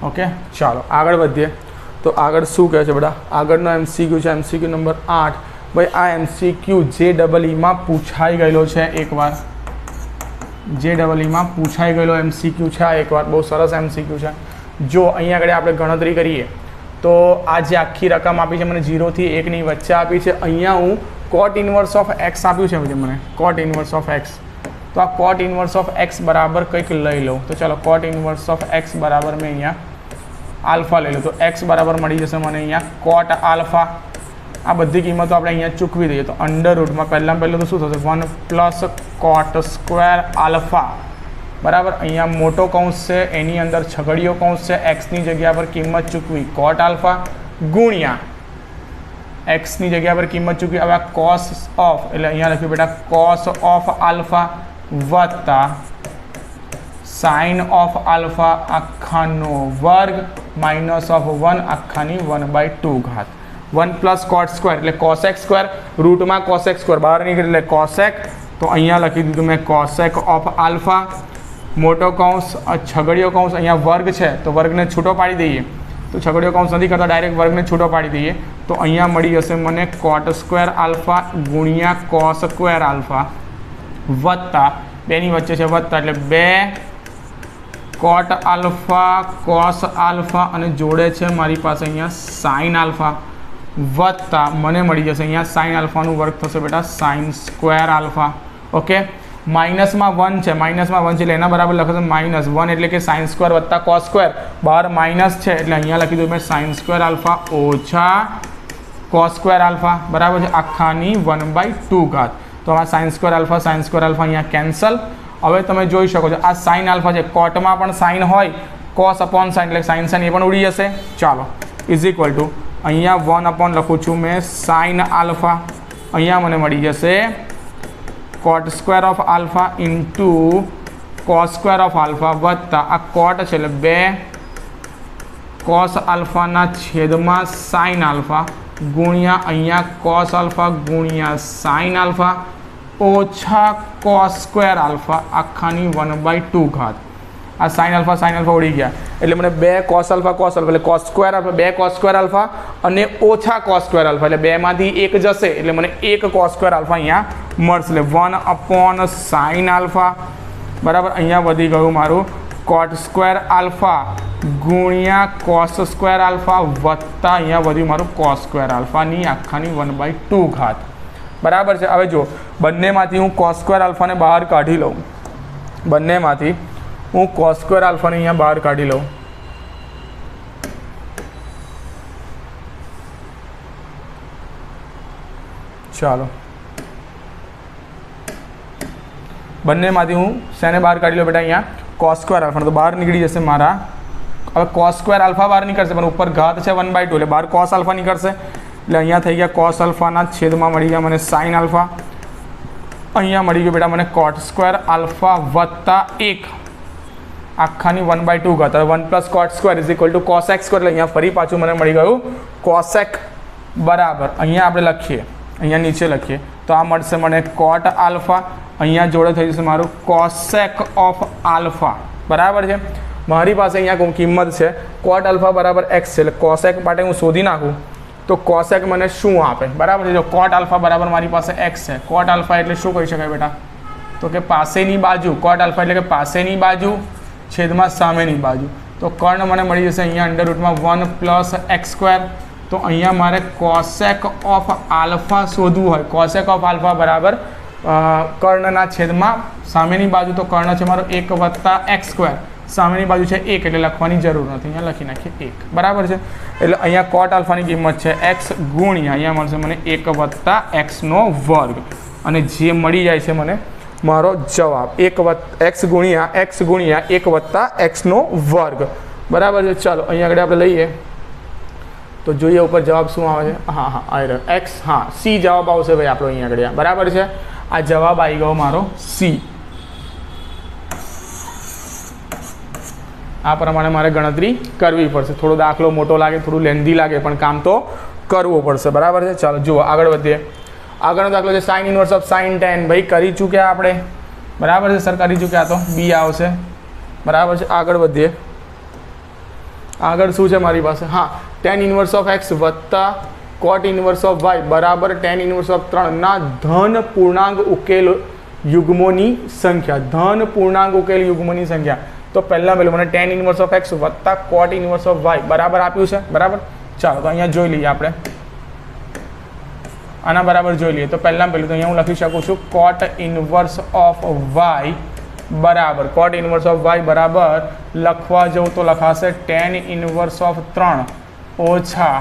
Okay, ચાલો આગળ વધીએ. તો આગળ શું કહે છે બેટા? આગળનો MCQ છે MCQ નંબર 8. ભાઈ આ MCQ JEE પૂછાઈ ગયેલો છે એકવાર. JEE પૂછાઈ ગયેલો MCQ છે આ એકવાર. બહુ સરસ MCQ છે. જો અહીંયા આગળ આપણે ગણતરી કરીએ તો આ જે આખી રકમ આપી છે મને 0 થી 1 ની વચ્ચે આપી છે. અહીંયા હું cot ઇનવર્સ ઓફ x આપ્યું છે મને cot ઇનવર્સ ઓફ x. તો આ cot ઇનવર્સ ઓફ x બરાબર કંઈક લઈ લઉં. તો ચાલો cot ઇનવર્સ ઓફ x બરાબર મેં અહીંયા આલ્ફા લઈ લો. તો x બરાબર મળી જશે મને અહીંયા cot આલ્ફા. આ બધી કિંમતો આપણે અહીંયા ચૂકવી દઈએ તો અંડર રૂટમાં પહેલું તો શું થશે 1 પ્લસ cot સ્ક્વેર આલ્ફા બરાબર. અહીંયા મોટો કૌંસ છે એની અંદર છગડીયો કૌંસ છે. એક્સની જગ્યા પર કિંમત ચૂકવી cot આલ્ફા ગુણ્યા એક્સની જગ્યા પર કિંમત ચૂકવી. હવે cos ઓફ એટલે અહીંયા લખ્યું બેટા cos ઓફ આલ્ફા વત્તા સાઇન ઓફ આલ્ફા આખાનો વર્ગ માઇનસ ઓફ 1 આખાની 1/2 ઘાત. 1 પ્લસ cot સ્ક્વેર એટલે cosec સ્ક્વેર રૂટમાં cosec સ્ક્વેર બહાર નીકળે એટલે cosec. તો અહીંયા લખી દીધું મેં cosec ઓફ આલ્ફા મોટો કૌંસ છગડીયો કૌંસ અહીંયા વર્ગ છે તો વર્ગને છૂટો પાડી દઈએ. તો છગડીયો કૌંસ નથી કરતા ડાયરેક્ટ વર્ગને છૂટો પાડી દઈએ. તો અહીંયા મળી જશે મને cot સ્ક્વેર આલ્ફા ગુણ્યા cos સ્ક્વેર આલ્ફા વત્તા બેની વચ્ચે છે વત્તા એટલે 2 cot આલ્ફા cos આલ્ફા અને જોડે છે મારી પાસે અહીંયા sin આલ્ફા વત્તા મને મળી જશે અહીંયા sin આલ્ફાનું વર્ગ થશે બેટા sin સ્ક્વેર આલ્ફા. ઓકે, માઇનસમાં 1 છે એટલે એના બરાબર લખશે -1 એટલે કે sin સ્ક્વેર વત્તા cos સ્ક્વેર. બહાર માઇનસ છે એટલે અહીંયા લખી દઉં મેં sin સ્ક્વેર આલ્ફા ઓછા cos સ્ક્વેર આલ્ફા બરાબર છે આખાની 1/2 ઘાત. તો આ sin સ્ક્વેર આલ્ફા અહીંયા કેન્સલ. હવે તમે જોઈ શકો છો આ sin આલ્ફા છે કોટમાં પણ sin હોય cos અપોન sin એટલે sin એ પણ ઉડી જશે. ચાલો ઇઝ ઇક્વલ ટુ અહીંયા 1 અપોન લખું છું મેં sin આલ્ફા. અહીંયા મને મળી જશે cot square of alpha into cos square of alpha વત્તા આ cot છે એટલે 2 cos આલ્ફાના છેદમાં sin આલ્ફા ગુણ્યા અહીંયા cos આલ્ફા ગુણ્યા sin આલ્ફા ઓછા cos સ્ક્વેર આલ્ફા આખાની 1/2 ઘાત. આ sin આલ્ફા ઉડી ગયા એટલે મને 2 cos આલ્ફા એટલે cos square alpha 2 cos square alpha અને ઓછા cos સ્ક્વેર આલ્ફા એટલે 2 માંથી 1 જશે એટલે મને 1 cos સ્ક્વેર આલ્ફા અહીંયા મળશે. એટલે 1 અપોન sin આલ્ફા બરાબર. અહીંયા વધી ગયું મારું cot સ્ક્વેર આલ્ફા ગુણ્યા cos સ્ક્વેર આલ્ફા વત્તા અહીંયા વધ્યું મારું cos સ્ક્વેર આલ્ફાની આખાની 1/2 ઘાત બરાબર છે. હવે જો બંનેમાંથી હું cos સ્ક્વેર આલ્ફાને બહાર કાઢી લઉં. બંનેમાંથી હું cos સ્ક્વેર આલ્ફાને અહીંયા બહાર કાઢી લઉં. ચાલો બંનેમાંથી હું શેને બહાર કાઢી લઉં બેટા અહીંયા cos સ્ક્વેર આલ્ફા. તો બહાર નીકળી જશે મારા હવે cos સ્ક્વેર આલ્ફા બહાર નીકળશે પણ ઉપર ઘાત છે 1/2 એટલે બહાર cos આલ્ફા નીકળશે. એટલે અહીંયા થઈ ગયા cos આલ્ફાના છેદમાં મળી ગયા મને sin આલ્ફા. અહીંયા મળી ગયું બેટા મને cot સ્ક્વેર આલ્ફા વત્તા 1 આખાની 1/2 ઘાત. હવે 1 plus cot square is equal to cosec square એટલે અહીંયા ફરી પાછું મને મળી ગયું cosec બરાબર. અહીંયા આપણે લખીએ અહીંયા નીચે લખીએ તો આ મળશે મને cot આલ્ફા. અહીંયા જોડે થઈ જશે મારું cosec ઓફ આલ્ફા બરાબર છે. મારી પાસે અહીંયા કિંમત છે cot આલ્ફા બરાબર x છે એટલે cosec માટે હું શોધી નાખું તો cosec મને શું આપે બરાબર છે. જો cot આલ્ફા બરાબર મારી પાસે x છે. cot આલ્ફા એટલે શું કહી શકાય બેટા તો કે પાસેની બાજુ. cot આલ્ફા એટલે કે પાસેની બાજુ છેદમાં સામેની બાજુ. તો કર્ણ મને મળી જશે અહીંયા અંડર રૂટમાં 1 પ્લસ x સ્ક્વેર. તો અહીંયા મારે cosec ઓફ આલ્ફા શોધવું હોય. cosec ઓફ આલ્ફા બરાબર કર્ણના છેદમાં સામેની બાજુ તો કર્ણ છે મારો 1 વત્તા x સ્ક્વેર સામેની બાજુ છે 1 એટલે લખવાની જરૂર નથી, અહીંયા લખી નાખીએ 1, બરાબર છે। એટલે અહીંયા કોટ આલ્ફાની કિંમત છે x ગુણ્યા અહીંયા મળશે મને 1 + x² અને જે મળી જાય છે મને મારો જવાબ 1 x ગુણ્યા 1 + x², બરાબર છે। ચાલો અહીંયા આગળ આપણે લઈએ તો જોઈએ ઉપર જવાબ શું આવે છે। હા હા આવી રહ્યો x, હા c જવાબ આવશે ભાઈ આપણો અહીંયા આગળ, બરાબર છે। આ જવાબ આવી ગયો મારો c। આ પ્રમાણે મારે ગણતરી કરવી પડશે, થોડો દાખલો મોટો લાગે, થોડું લેન્ધી લાગે, પણ કામ તો કરવું પડશે, બરાબર છે। ચાલો જુઓ આગળ વધીએ। આગળનો દાખલો છે sin inverse of sin tan, ભાઈ કરી ચૂક્યા આપણે, બરાબર છે સર, કરી ચૂક્યા, તો b આવશે, બરાબર છે। આગળ વધીએ, આગળ શું છે મારી પાસે, હા tan inverse of x વત્તા cot inverse of y બરાબર tan inverse of 3 ના ધન પૂર્ણાંક ઉકેલ યુગ્મોની સંખ્યા, ધન પૂર્ણાંક ઉકેલ યુગ્મોની સંખ્યા। તો પહેલાં મને tan inverse of x વત્તા cot inverse of y બરાબર આપ્યું છે, બરાબર। ચાલો તો અહીંયા જોઈ લઈએ આપણે, આના બરાબર જોઈ લઈએ। તો પહેલાં તો અહીંયા હું લખી શકું છું cot inverse of y બરાબર, cot inverse of y બરાબર લખવા જવું તો લખાશે tan inverse of 3 ઓછા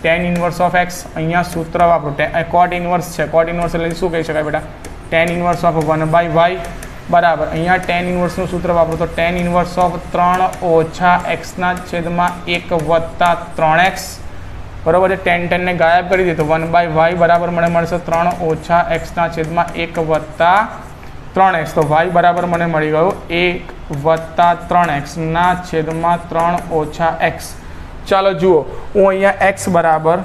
tan inverse of x, અહીંયા સૂત્ર વાપરો, cot inverse છે, cot inverse એટલે શું કહી શકાય બેટા, tan inverse of 1/y બરાબર, અહીંયા tan inverse નું સૂત્ર વાપરો તો tan inverse of 3 ઓછા x/1 વત્તા 3x, બરાબર છે। tan ને ગાયબ કરી દે તો 1/y બરાબર મને મળશે 3 ઓછા x/1 વત્તા 3x, તો y બરાબર મને મળી ગયો 1 વત્તા 3x ના છેદમાં 3 ઓછા x। ચાલો જુઓ, હું અહીંયા x બરાબર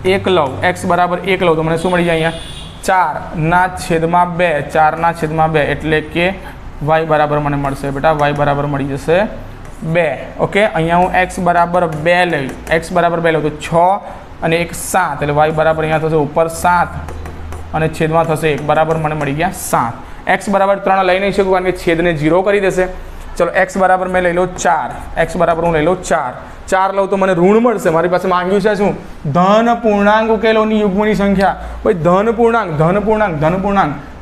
1 લઉં, x બરાબર 1 લઉં તો મને શું મળી જાય, અહીંયા 4 ના છેદમાં 2, 4 ના છેદમાં 2 એટલે કે y બરાબર મને મળશે બેટા, y બરાબર મળી જશે 2, ઓકે। અહીંયા હું x બરાબર 2 લઈ, x બરાબર 2 લઉં તો 6 અને 1 7 એટલે y બરાબર અહીંયા થશે ઉપર 7 અને છેદમાં થશે 1, બરાબર મને મળી ગયા 7। x બરાબર 3 લઈ નહીં શકું કારણ કે છેદને 0 કરી દેશે। ચલો x બરાબર મેં લઈ લો 4, x બરાબર હું લઈ લઉં 4 લઉં તો મને ઋણ મળશે, મારી પાસે માંગ્યું છે શું, ધન પૂર્ણાંક ઉકેલોની યુગ્મની સંખ્યા। ભાઈ ધન પૂર્ણાંક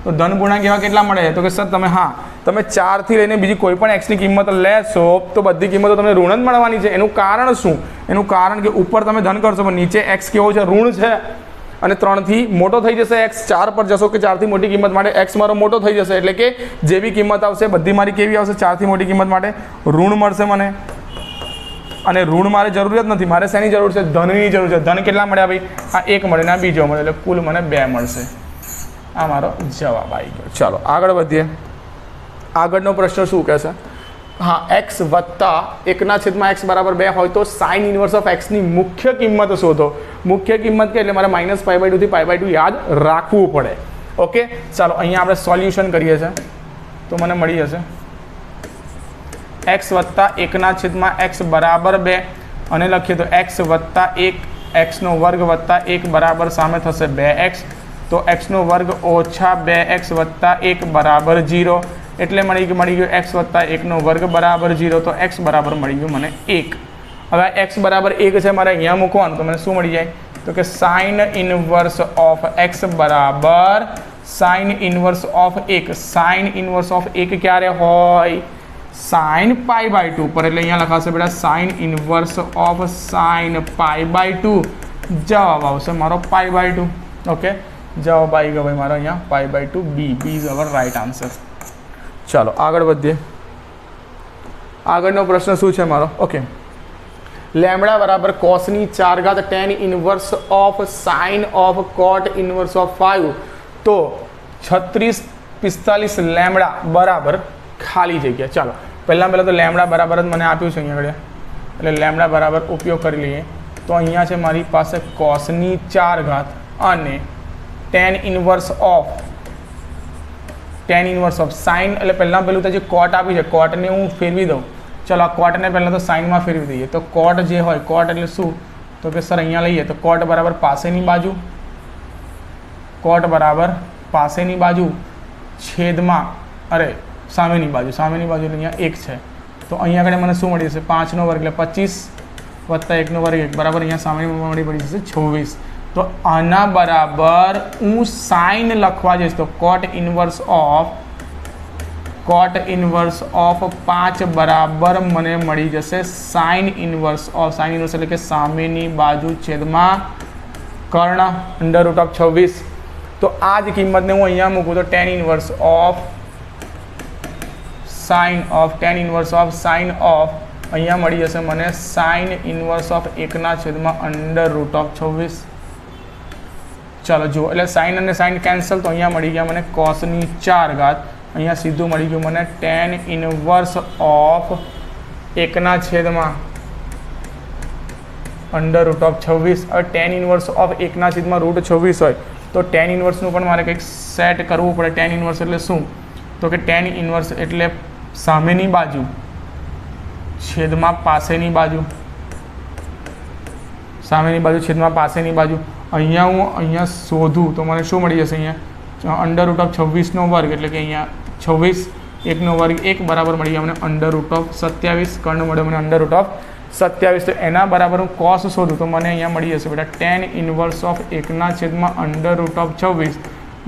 તો ધન પૂર્ણાંક એવા કેટલા મળે તો કે સર તમે, હા તમે 4 થી લઈને બીજી કોઈ પણ x ની કિંમત લેશો તો બધી કિંમતો તમને ઋણ જ મળવાની છે। એનું કારણ શું, એનું કારણ કે ઉપર તમે ધન કરશો પણ નીચે x કેવો છે, ઋણ છે, અને 3 થી મોટો થઈ જશે x, 4 પર જશો કે 4 થી મોટી કિંમત માટે x મારો મોટો થઈ જશે, એટલે કે જે બી કિંમત આવશે બધી મારી કેવી આવશે, 4 થી મોટી કિંમત માટે ઋણ મળશે મને। અને ઋણ મારે જરૂરિયાત નથી, મારે શેની જરૂર છે, ધનની જરૂર છે। ધન કેટલા મળ્યા ભાઈ, આ 1 મળે ને આ બીજો મળે, એટલે કુલ મને 2 મળશે। આ મારો જવાબ આવી ગયો। ચાલો આગળ વધીએ। આગળનો પ્રશ્ન શું કહે છે, હા x વત્તા 1/x બરાબર 2 હોય તો sin inverse of x ની મુખ્ય કિંમત શોધો। મુખ્ય કિંમત કે એટલે મારે -π/2 થી π/2 યાદ રાખવું પડે, ઓકે। ચાલો અહીંયા આપણે સોલ્યુશન કરીએ છીએ તો મને મળી જશે x વત્તા 1/x બરાબર 2 અને લખીએ તો x વત્તા 1 x² વત્તા 1 બરાબર સામે થશે 2x, તો x² ઓછા 2x વત્તા 1 બરાબર 0, એટલે મળી ગયું x વત્તા 1² બરાબર 0, તો x બરાબર મળી ગયું મને 1। હવે x બરાબર 1 છે મારે અહીંયા મૂકવાનું, તો મને શું મળી જાય તો કે sin inverse of x બરાબર sin inverse of 1, sin inverse of 1 ક્યારે હોય, sin π/2 પર, એટલે અહીંયા લખાશે બેટા sin inverse of sin π/2, જવાબ આવશે મારો π/2, ઓકે। જવાબ આવી ગયો ભાઈ મારો અહીંયા π/2, b is our right answer. ચાલો આગળ વધીએ। આગળનો પ્રશ્ન શું છે મારો, ઓકે, લેમ્બડા બરાબર કોસની 4 ઘાત tan inverse of sine of cot inverse of 5, તો 36 45 લેમ્બડા બરાબર ખાલી જગ્યા। ચાલો પહેલાં તો લેમ્બડા બરાબર જ મને આપ્યું છે અહીંયા આગળ, એટલે લેમ્બડા બરાબર ઉપયોગ કરી લઈએ તો અહીંયા છે મારી પાસે કોસની 4 ઘાત અને tan ઇનવર્સ ઓફ સાઇન, એટલે પહેલું તો જે કોટ આપી છે કોટને હું ફેરવી દઉં। ચલો આ કોટને પહેલાં તો સાઇનમાં ફેરવી દઈએ, તો કોટ જે હોય, કોટ એટલે શું તો કે સર અહીંયા લઈએ તો કોટ બરાબર પાસેની બાજુ, કોટ બરાબર પાસેની બાજુ છેદમાં, અરે સામેની બાજુ એટલે અહીંયા 1 છે, તો અહીંયા આગળ મને શું મળી જશે 5નો વર્ગ એટલે 25 વત્તા 1નો વર્ગ 1 બરાબર અહીંયા સામેની મળી પડી જશે 26। તો આના બરાબર હું સાઇન લખવા જઈશ તો cot inverse of cot inverse of 5 બરાબર મને મળી જશે sine inverse of, sine inverse એટલે કે સામેની બાજુ છેદમાં કર્ણ અંડર રૂટ ઓફ 26. તો આ જ કિંમતને હું અહીંયા મૂકું તો tan inverse of sine of, tan inverse of sine of અહીંયા મળી જશે મને sine inverse of 1/√ under root of 26. ચાલો જુઓ, એટલે સાઇન અને સાઇન કેન્સલ, તો અહીંયા મળી ગયા મને કોસની 4 ઘાત. અહીંયા સીધું મળી ગયું મને tan inverse of 1/√ under root of 26. હવે ટેન ઇનવર્સ ઓફ 1/√26 હોય તો ટેન ઇનવર્સનું પણ મારે કંઈક સેટ કરવું પડે. ટેન ઇનવર્સ એટલે શું? તો કે ટેન ઇનવર્સ એટલે સામેની બાજુ છેદમાં પાસેની બાજુ, સામેની બાજુ છેદમાં પાસેની બાજુ. અહીંયા હું અહીંયા શોધું તો મને શું મળી જશે? અહીંયા અંડર રૂટ ઓફ 26નો વર્ગ એટલે કે અહીંયા 26, 1નો વર્ગ 1 બરાબર મળી ગયા મને અંડર રૂટ ઓફ 27. કર્ણ મળ્યો મને અંડર રૂટ ઓફ 27. તો એના બરાબર હું કોસ શોધું તો મને અહીંયા મળી જશે બેટા tan inverse of 1/√ under root of 26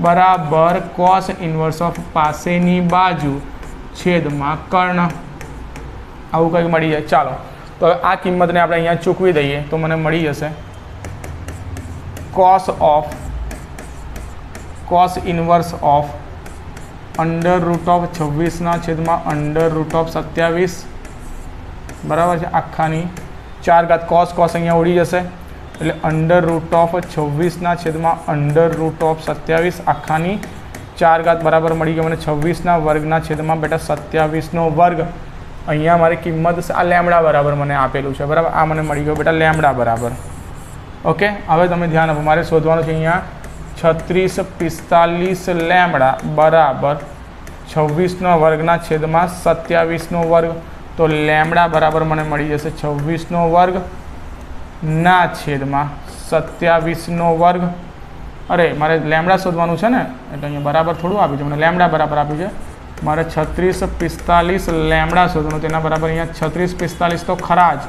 બરાબર કોસ ઇનવર્સ ઓફ પાસેની બાજુ છેદમાં કર્ણ. આવું કંઈક મળી જાય. ચાલો તો હવે આ કિંમતને આપણે અહીંયા ચૂકવી દઈએ તો મને મળી જશે cos inverse of under root of 26/√ under root of 27 બરાબર છે, આખાની 4 ઘાત. કોસ અહીંયા ઉડી જશે એટલે under root of 26/√ under root of 27 આખાની 4 ઘાત બરાબર મળી ગયો મને 26ના વર્ગના છેદમાં બેટા 27નો વર્ગ. અહીંયા મારી કિંમત આ લેમડા બરાબર મને આપેલું છે બરાબર. આ મને મળી ગયો બેટા લેમડા બરાબર. ઓકે, હવે તમે ધ્યાન આપો, મારે શોધવાનું છે અહીંયા 3645 લેમડા બરાબર 26નો વર્ગના છેદમાં 27નો વર્ગ. તો લેમડા બરાબર મને મળી જશે 26નો વર્ગ ના છેદમાં 27નો વર્ગ. અરે મારે લેમડા શોધવાનું છે ને, એટલે અહીંયા બરાબર થોડું આપ્યું છે મને, લેમડા બરાબર આપ્યું છે. મારે 3645 લેમડા શોધવાનું, તેના બરાબર અહીંયા 3645 તો ખરા જ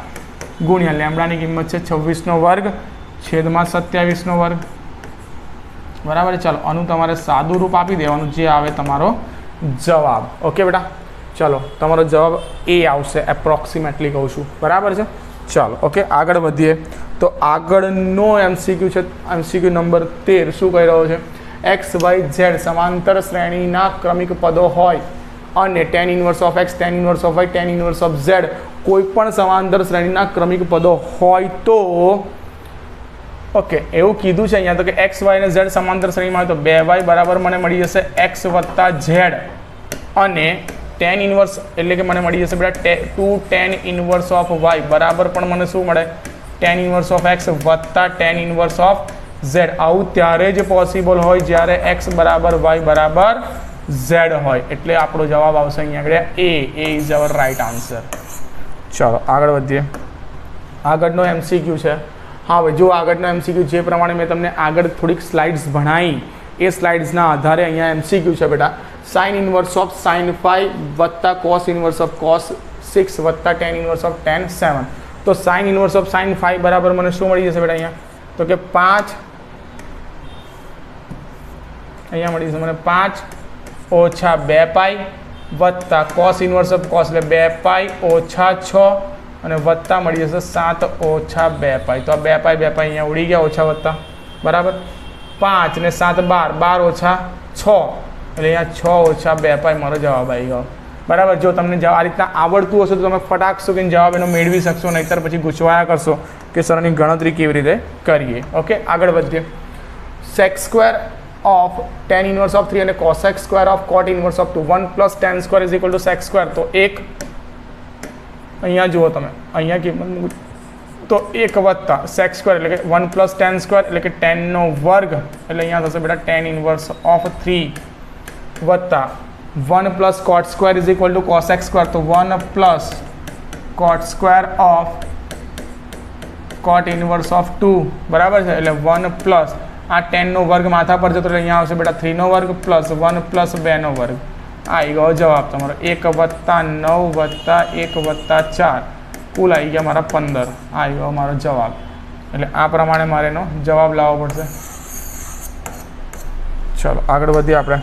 ગુણ્યા લેમડાની કિંમત છે 26નો વર્ગ છેદમાં 27નો વર્ગ બરાબર. ચાલો આનું તમારે સાદું રૂપ આપી દેવાનું, જે આવે તમારો જવાબ. ઓકે બેટા, ચાલો તમારો જવાબ એ આવશે, એપ્રોક્સિમેટલી કહું છું બરાબર છે. ચાલો ઓકે, આગળ વધીએ. તો આગળનો એમસીક્યુ છે એમસીક્યુ નંબર 13. શું કહી રહ્યો છે? XYZ સમાંતર શ્રેણીના ક્રમિક પદો હોય અને tan inverse of x, tan inverse of y, tan inverse of z કોઈ પણ સમાંતર શ્રેણીના ક્રમિક પદો હોય તો ઓકે એવું કીધું છે અહીંયા તો કે x, y અને z સમાંતર શ્રેણીમાં હોય તો 2y બરાબર મને મળી જશે x + z અને tan ઇનવર્સ એટલે કે મને મળી જશે બેટા 2 tan ઇનવર્સ ઓફ y બરાબર પણ મને શું મળે? tan inverse of x + tan inverse of z. આવું ત્યારે જ પોસિબલ હોય જ્યારે x બરાબર y બરાબર z હોય. એટલે આપણો જવાબ આવશે અહીંયા આગળ એ ઇઝ અવર રાઈટ આન્સર. ચાલો આગળ વધીએ. આગળનો એમસીક્યુ છે. હા ભાઈ જો આગળનો એમસીક્યુ જે પ્રમાણે મેં તમને આગળ થોડીક સ્લાઇડ્સ ભણાવી એ સ્લાઇડ્સના આધારે અહીંયા એમસીક્યુ છે બેટા. Sign inverse of sign 5 + cos inverse of cos 6 + tan inverse of tan 7. તો સાઇન ઇનવર્સ ઓફ સાઇન 5 બરાબર મને શું મળી જશે બેટા? અહીંયા તો કે 5 અહીંયા મળી જશે મને 5 - 2π + કોસ ઇનવર્સ ઓફ કોસ એટલે 2π - 6 અને વત્તા મળી જશે 7 - 2π. તો આ 2π અહીંયા ઉડી ગયા ઓછા વત્તા બરાબર. 5 ને 7 12, 12 - 6 એટલે અહીંયા 6 - 2π મારો જવાબ આવી ગયો બરાબર. જો તમને આ રીતના આવડતું હશે તો તમે ફટાક સુકીને જવાબ એનો મેળવી શકશો, નહીંતર પછી ગુચવાયા કરશો કે સર એની ગણતરી કેવી રીતે કરીએ. ઓકે આગળ વધીએ. sec² of tan inverse of 3 અને cosec² of cot inverse of 2 1 + tan² = sec². તો એક અહીંયા જુઓ તમે અહીંયા કિંમત તો 1 + sec² એટલે કે 1 + tan² એટલે કે tan નો વર્ગ એટલે અહીંયા થશે બેટા tan ઇનવર્સ ઓફ 3 વત્તા 1 + cot² = cosec². તો 1 + cot² of cot inverse of 2 બરાબર છે. એટલે 1 પ્લસ આ 10 નો વર્ગ માથા પર જતો એટલે અહીંયા આવશે બેટા 3 નો વર્ગ પ્લસ 1 + 2 નો વર્ગ. આવી ગયો જવાબ તમારો 1 + 9 + 1 + 4 કુલ આવી ગયા મારા 15. આવી ગયો મારો જવાબ. એટલે આ પ્રમાણે મારે એનો જવાબ લાવવો પડશે. ચલો આગળ વધીએ આપણે.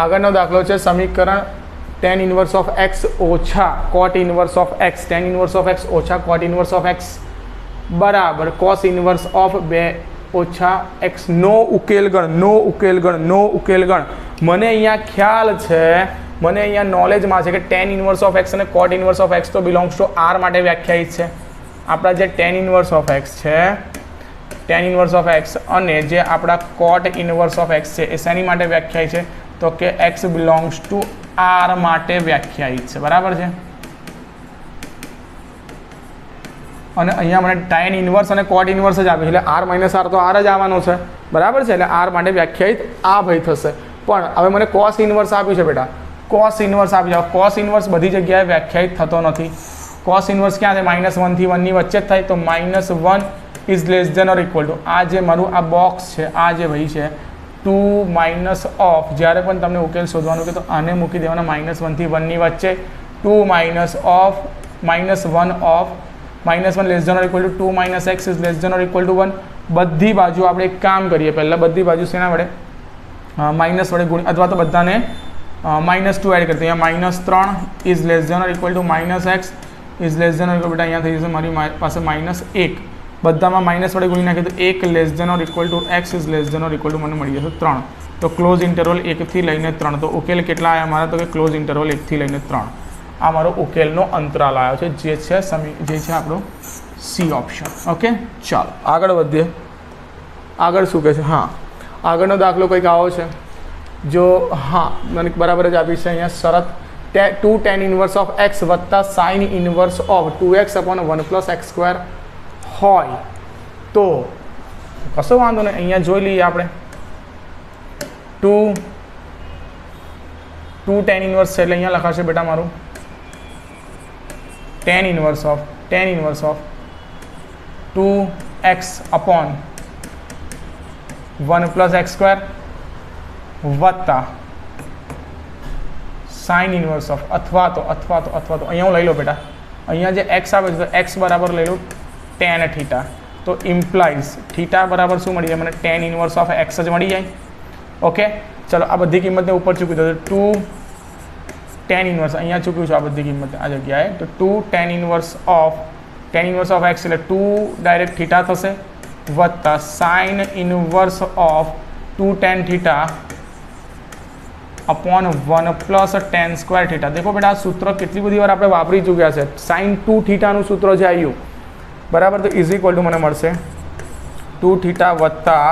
આગળનો દાખલો છે સમીકરણ tan ઇન્વર્સ ઓફ x ઓછા cot inverse of x, tan inverse of x ઓછા cot ઇન્વર્સ ઓફ x બરાબર cos ઇન્વર્સ ઓફ 2 ઓછા x. નો ઉકેલગણ મને અહીંયા ખ્યાલ છે, મને અહીંયા નોલેજમાં છે કે tan ઇન્વર્સ ઓફ x અને cot ઇન્વર્સ ઓફ x તો બિલોંગ્સ ટુ r માટે વ્યાખ્યાયિત છે. આપણા જે tan ઇન્વર્સ ઓફ x છે, tan ઇન્વર્સ ઓફ x અને જે આપણા cot ઇન્વર્સ ઓફ x છે એ શેની માટે વ્યાખ્યાયિત છે? તો કે x બિલોંગ્સ ટુ r માટે વ્યાખ્યાયિત છે. બરાબર છે. અને અહીંયા મને tan ઇન્વર્સ અને cot ઇન્વર્સ જ આપે છે, એટલે r માઇનસ r તો r જ આવવાનો છે. બરાબર છે. એટલે r માટે વ્યાખ્યાયિત આ ભાઈ થશે. પણ હવે મને cos ઇન્વર્સ આપ્યું છે બેટા, cos ઇન્વર્સ આપી જાઓ. cos ઇન્વર્સ બધી જગ્યાએ વ્યાખ્યાયિત થતો નથી. cos ઇન્વર્સ ક્યાં છે? -1 થી 1 ની વચ્ચે જ થાય. તો -1 is less than or equal to આ જે મારું આ બોક્સ છે, આ જે ભાઈ છે 2 માઇનસ ઓફ, જ્યારે પણ તમને ઉકેલ શોધવાનું કે તો આને મૂકી દેવાના -1 થી 1 ની વચ્ચે. 2 minus of -1 of -1 less than or equal to 2 minus x is less than or equal to 1. બધી બાજુ આપણે એક કામ કરીએ, પહેલાં બધી બાજુ શેના વડે? માઇનસ વડે ગુણી, અથવા તો બધાને -2 એડ કરते. અહીંયા -3 is less than or equal to -x is less than or equal, બેટા અહીંયા થઈ જશે મારી પાસે -1. બધામાં માઇનસ વડે ગુણી નાખીએ તો 1 less than or equal to x is less than or equal to મને મળી જશે 3. તો ક્લોઝ ઇન્ટરવલ 1 થી લઈને 3. તો ઉકેલ કેટલા આવ્યા મારા? તો કે ક્લોઝ ઇન્ટરવલ 1 થી લઈને 3. આ મારો ઉકેલનો અંતરાલ આવ્યો છે, જે છે આપણો સી ઓપ્શન. ઓકે, ચાલો આગળ વધીએ. આગળ શું કહે છે? હા, આગળનો દાખલો કંઈક આવો છે. જો હા મને બરાબર જ આપી છે અહીંયા શરત 2 tan ઇન્વર્સ ઓફ x વત્તા sine inverse of 2x upon 1 plus x square હોય તો કશો વાંધો નહીં. અહીંયા જોઈ લઈએ આપણે 2 tan ઇન્વર્સ છે એટલે અહીંયા લખાશે બેટા મારું tan inverse of 2x upon 1 plus x square વત્તા સાઇન ઇન્વર્સ ઓફ અથવા તો અહીંયા હું લઈ લો બેટા, અહીંયા જે x આવે છે તો x બરાબર લઈ લો tan થીટા. તો ઇમ્પ્લાઇઝ થીટા બરાબર શું મળી જાય મને? tan ઇન્વર્સ ઓફ x જ મળી જાય. ઓકે, ચલો આ બધી કિંમતને ઉપર ચૂકી દો. 2 tan ઇન્વર્સ અહીંયા ચૂક્યું છું આ બધી કિંમત આ જગ્યાએ. તો 2 tan ઇન્વર્સ ઓફ x એટલે 2 ડાયરેક્ટ થીટા થશે વત્તા sine inverse of 2 tan theta upon 1 plus tan square theta. देखो बेटा आ सूत्र કેટલી બધી વાર આપણે વાપરી ચૂક્યા છે. sin 2 થીટાનું સૂત્ર છે આવ્યું બરાબર. તો ઇઝ ઇક્વલ ટુ મને મળશે 2 થીટા વત્તા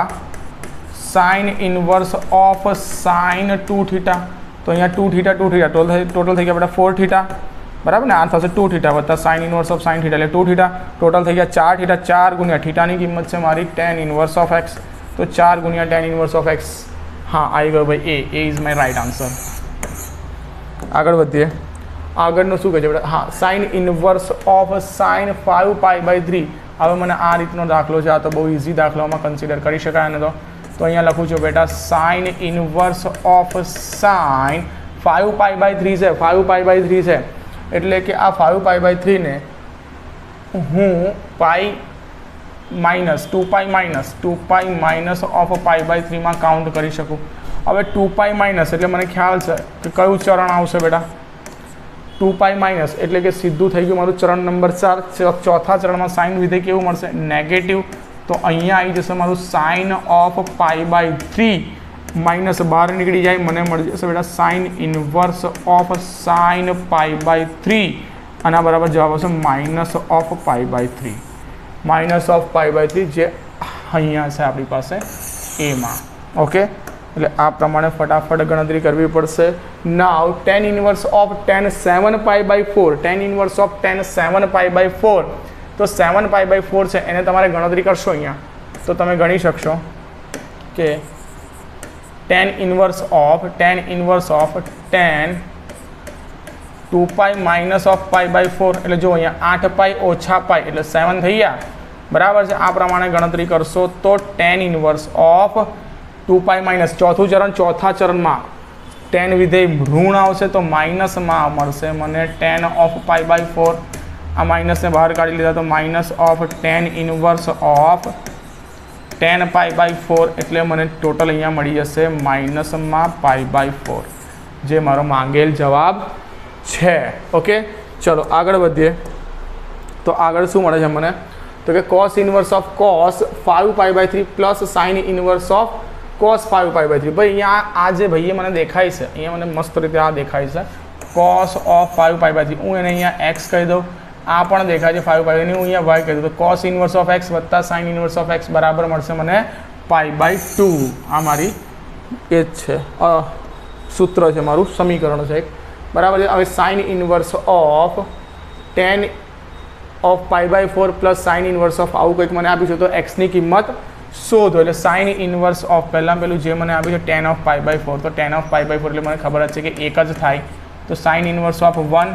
sine inverse of sine 2 theta. તો અહીંયા 2 થીટા ટોટલ થઈ ગયા બેટા 4 થીટા બરાબર ને. આ થશે 2 થીટા વત્તા sine inverse of sine theta એટલે 2 થીટા ટોટલ થઈ ગયા 4 થીટા. 4 ગુણ્યા થીટાની કિંમત છે મારી tan ઇન્વર્સ ઓફ x. તો 4 ગુણ્યા tan ઇન્વર્સ ઓફ x. હા આવી ગયો ભાઈ, એ ઇઝ માય રાઇટ આન્સર. આગળ વધીએ. આગળનું શું કહે છે બેટા? હા, સાઇન ઇન્વર્સ ઓફ સાઇન 5π/3. હવે મને આ રીતનો દાખલો છે, આ તો બહુ ઇઝી દાખલામાં કન્સિડર કરી શકાય. અને તો અહીંયા લખું છું બેટા સાઇન ઇન્વર્સ ઓફ સાઇન 5π/3 છે. 5π/3 છે એટલે કે આ 5π/3 ને હું -2π માઇનસ ઓફ π/3 માં કાઉન્ટ કરી શકું. હવે 2π માઇનસ એટલે મને ખ્યાલ છે કે કયું ચરણ આવશે બેટા? 2π માઇનસ એટલે કે સીધું થઈ ગયું મારું ચરણ નંબર 4. ચોથા ચરણમાં સાઇન વિધેય કેવું મળશે? નેગેટિવ. તો અહીંયા આવી જશે મારું સાઇન ઓફ π/3 માઇનસ બહાર નીકળી જાય, મને મળી જશે બેટા સાઇન ઇન્વર્સ ઓફ સાઇન π/3. આના બરાબર જવાબ આવશે માઇનસ ઓફ π/3. માઇનસ ઓફ π/3 જે અહીંયા છે આપણી પાસે એમાં. ઓકે, એટલે આ પ્રમાણે ફટાફટ ગણતરી કરવી પડશે. નાવ tan inverse of tan 7π/4, tan inverse of tan 7π/4. તો 7π/4 છે એને તમારે ગણતરી કરશો અહીંયા તો તમે ગણી શકશો કે tan inverse of tan 2π minus of π/4 એટલે જો અહીંયા 8π ઓછા π એટલે 7 થઈ ગયા બરાબર છે. આ પ્રમાણે ગણતરી કરશો તો tan ઇન્વર્સ ઓફ 2π માઇનસ ચોથા ચરણમાં tan વિધેય ઋણ આવશે તો માઇનસમાં મળશે મને tan ઓફ π/4. આ માઇનસને બહાર કાઢી લીધા તો minus of tan inverse of 10π/4 એટલે મને ટોટલ અહીંયા મળી જશે માઇનસમાં π/4, જે મારો માંગેલ જવાબ છે. ઓકે, ચલો આગળ વધીએ. તો આગળ શું મળે છે મને? તો કે cos inverse of cos 5π/3 plus sine inverse of cos 5π/3. ભાઈ અહીંયા આ જે ભાઈએ મને દેખાય છે, અહીંયા મને મસ્ત રીતે આ દેખાય છે cos ઓફ 5π/3. હું એને અહીંયા x કહી દઉં. આ પણ દેખાય છે 5π/3, હું અહીંયા y કહી દઉં. તો cos ઇનવર્સ ઓફ x વત્તા સાઇન ઇનવર્સ ઓફ x બરાબર મળશે મને π/2. આ મારી એ જ છે, સૂત્ર છે, મારું સમીકરણ છે એક, બરાબર છે. હવે sine inverse of 10 of π/4 plus sine inverse of આવું કંઈક મને આપ્યું છે, તો એક્સની કિંમત શોધો. એટલે સાઇન ઇનવર્સ ઓફ પહેલું જે મને આપ્યું છે 10 ઓફ π/4, તો 10 ઓફ π/4 એટલે મને ખબર જ છે કે એક જ થાય. તો સાઇન ઇનવર્સ ઓફ 1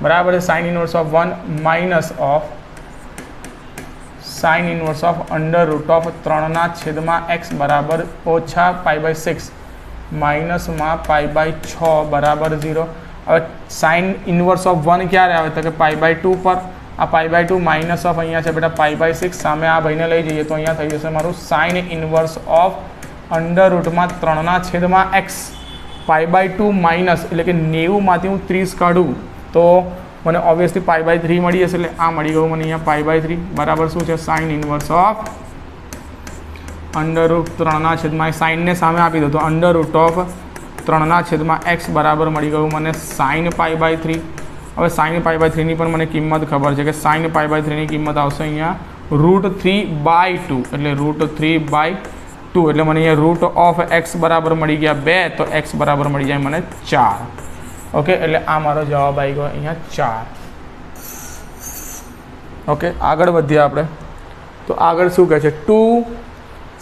બરાબર છે sign inverse of 1 minus of sine inverse of √3/x બરાબર ઓછા π/6 માઇનસમાં π/6 બરાબર 0. હવે સાઇન ઇનવર્સ ઓફ 1 ક્યારે આવે? તો કે π/2 પર. આ π/2 માઇનસ ઓફ અહીંયા છે બેટા π/6, સામે આ ભાઈને લઈ જઈએ તો અહીંયા થઈ જશે મારું sign inverse of √3/x π/2 minus, એટલે કે 90માંથી હું 30 કાઢું તો મને ઓબ્વિયસલી π/3 મળી જશે. એટલે આ મળી ગયું મને અહીંયા π/3 બરાબર શું છે સાઇન ઇનવર્સ ઓફ √3/, સાઇનને સામે આપી દો તો √3/x બરાબર મળી ગયું મને સાઇન π/3. હવે સાઇન π/3 ની પણ મને કિંમત ખબર છે કે સાઇન π/3 ની કિંમત આવશે અહીંયા √3/2, એટલે √3/2 એટલે મને અહીંયા રૂટ ઓફ x બરાબર મળી ગયા 2, તો x બરાબર મળી જાય મને 4. ઓકે, એટલે આ મારો જવાબ આવી ગયો અહીંયા 4. ઓકે, આગળ વધીએ આપણે. તો આગળ શું કહે છે? 2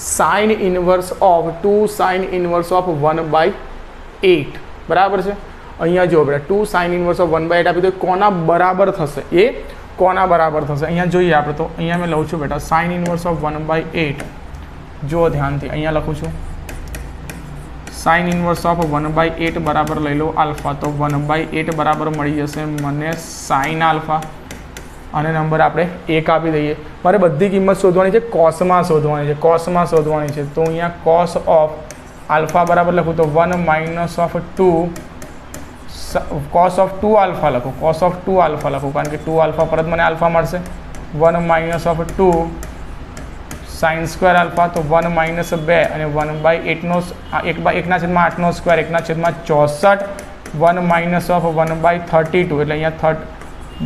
સાઇન ઇનવર્સ ઓફ 1/8 બરાબર છે. અહીંયા જો બેટા 2 સાઇન ઇનવર્સ ઓફ 1/8 આપી તો કોના બરાબર થશે? એ કોના બરાબર થશે અહીંયા જોઈએ આપણે. તો અહીંયા મેં લઉં છું બેટા સાઇન ઇનવર્સ ઓફ 1/8. જો ધ્યાનથી અહીંયા લખું છું સાઇન ઇનવર્સ ઓફ 1/8 બરાબર લઈ લો આલ્ફા. તો 1/8 બરાબર મળી જશે મને સાઇન આલ્ફા, અને નંબર આપણે 1 આપી દઈએ. મારે બધી કિંમત શોધવાની છે, કોસમાં શોધવાની છે, કોસમાં શોધવાની છે. તો અહીંયા કોસ ઓફ આલ્ફા બરાબર લખું તો 1 minus of 2 cos of 2 alpha લખું, cos of 2 આલ્ફા લખું, કારણ કે 2 આલ્ફા પર જ મને આલ્ફા મળશે. 1 minus of 2 sine square alpha, તો 1 માઇનસ 2 અને 1/8નો 1/8નો સ્ક્વેર 1/64, 1 માઇનસ ઓફ 1/32 એટલે અહીંયા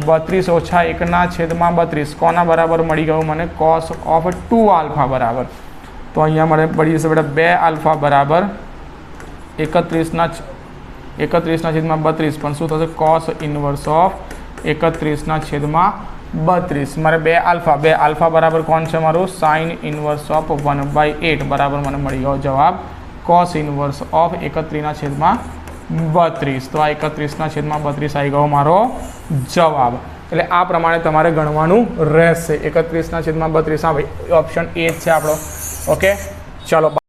32 ઓછા 1/32 કોના બરાબર મળી ગયું મને? cos of 2 આલ્ફા બરાબર. તો અહીંયા મને પડી જશે બેટા 2 આલ્ફા બરાબર 31/32, પણ શું થશે? cos inverse of 31/32. મારે 2 આલ્ફા બરાબર કોણ છે મારું? સાઇન ઇનવર્સ ઓફ 1/8 બરાબર મને મળી ગયો જવાબ cos ઇનવર્સ ઓફ 31/32. તો આ 31/32 આવી ગયો મારો જવાબ. એટલે આ પ્રમાણે તમારે ગણવાનું રહેશે. 31/32. હા ભાઈ, ઓપ્શન એ જ છે આપણો. ઓકે, ચલો.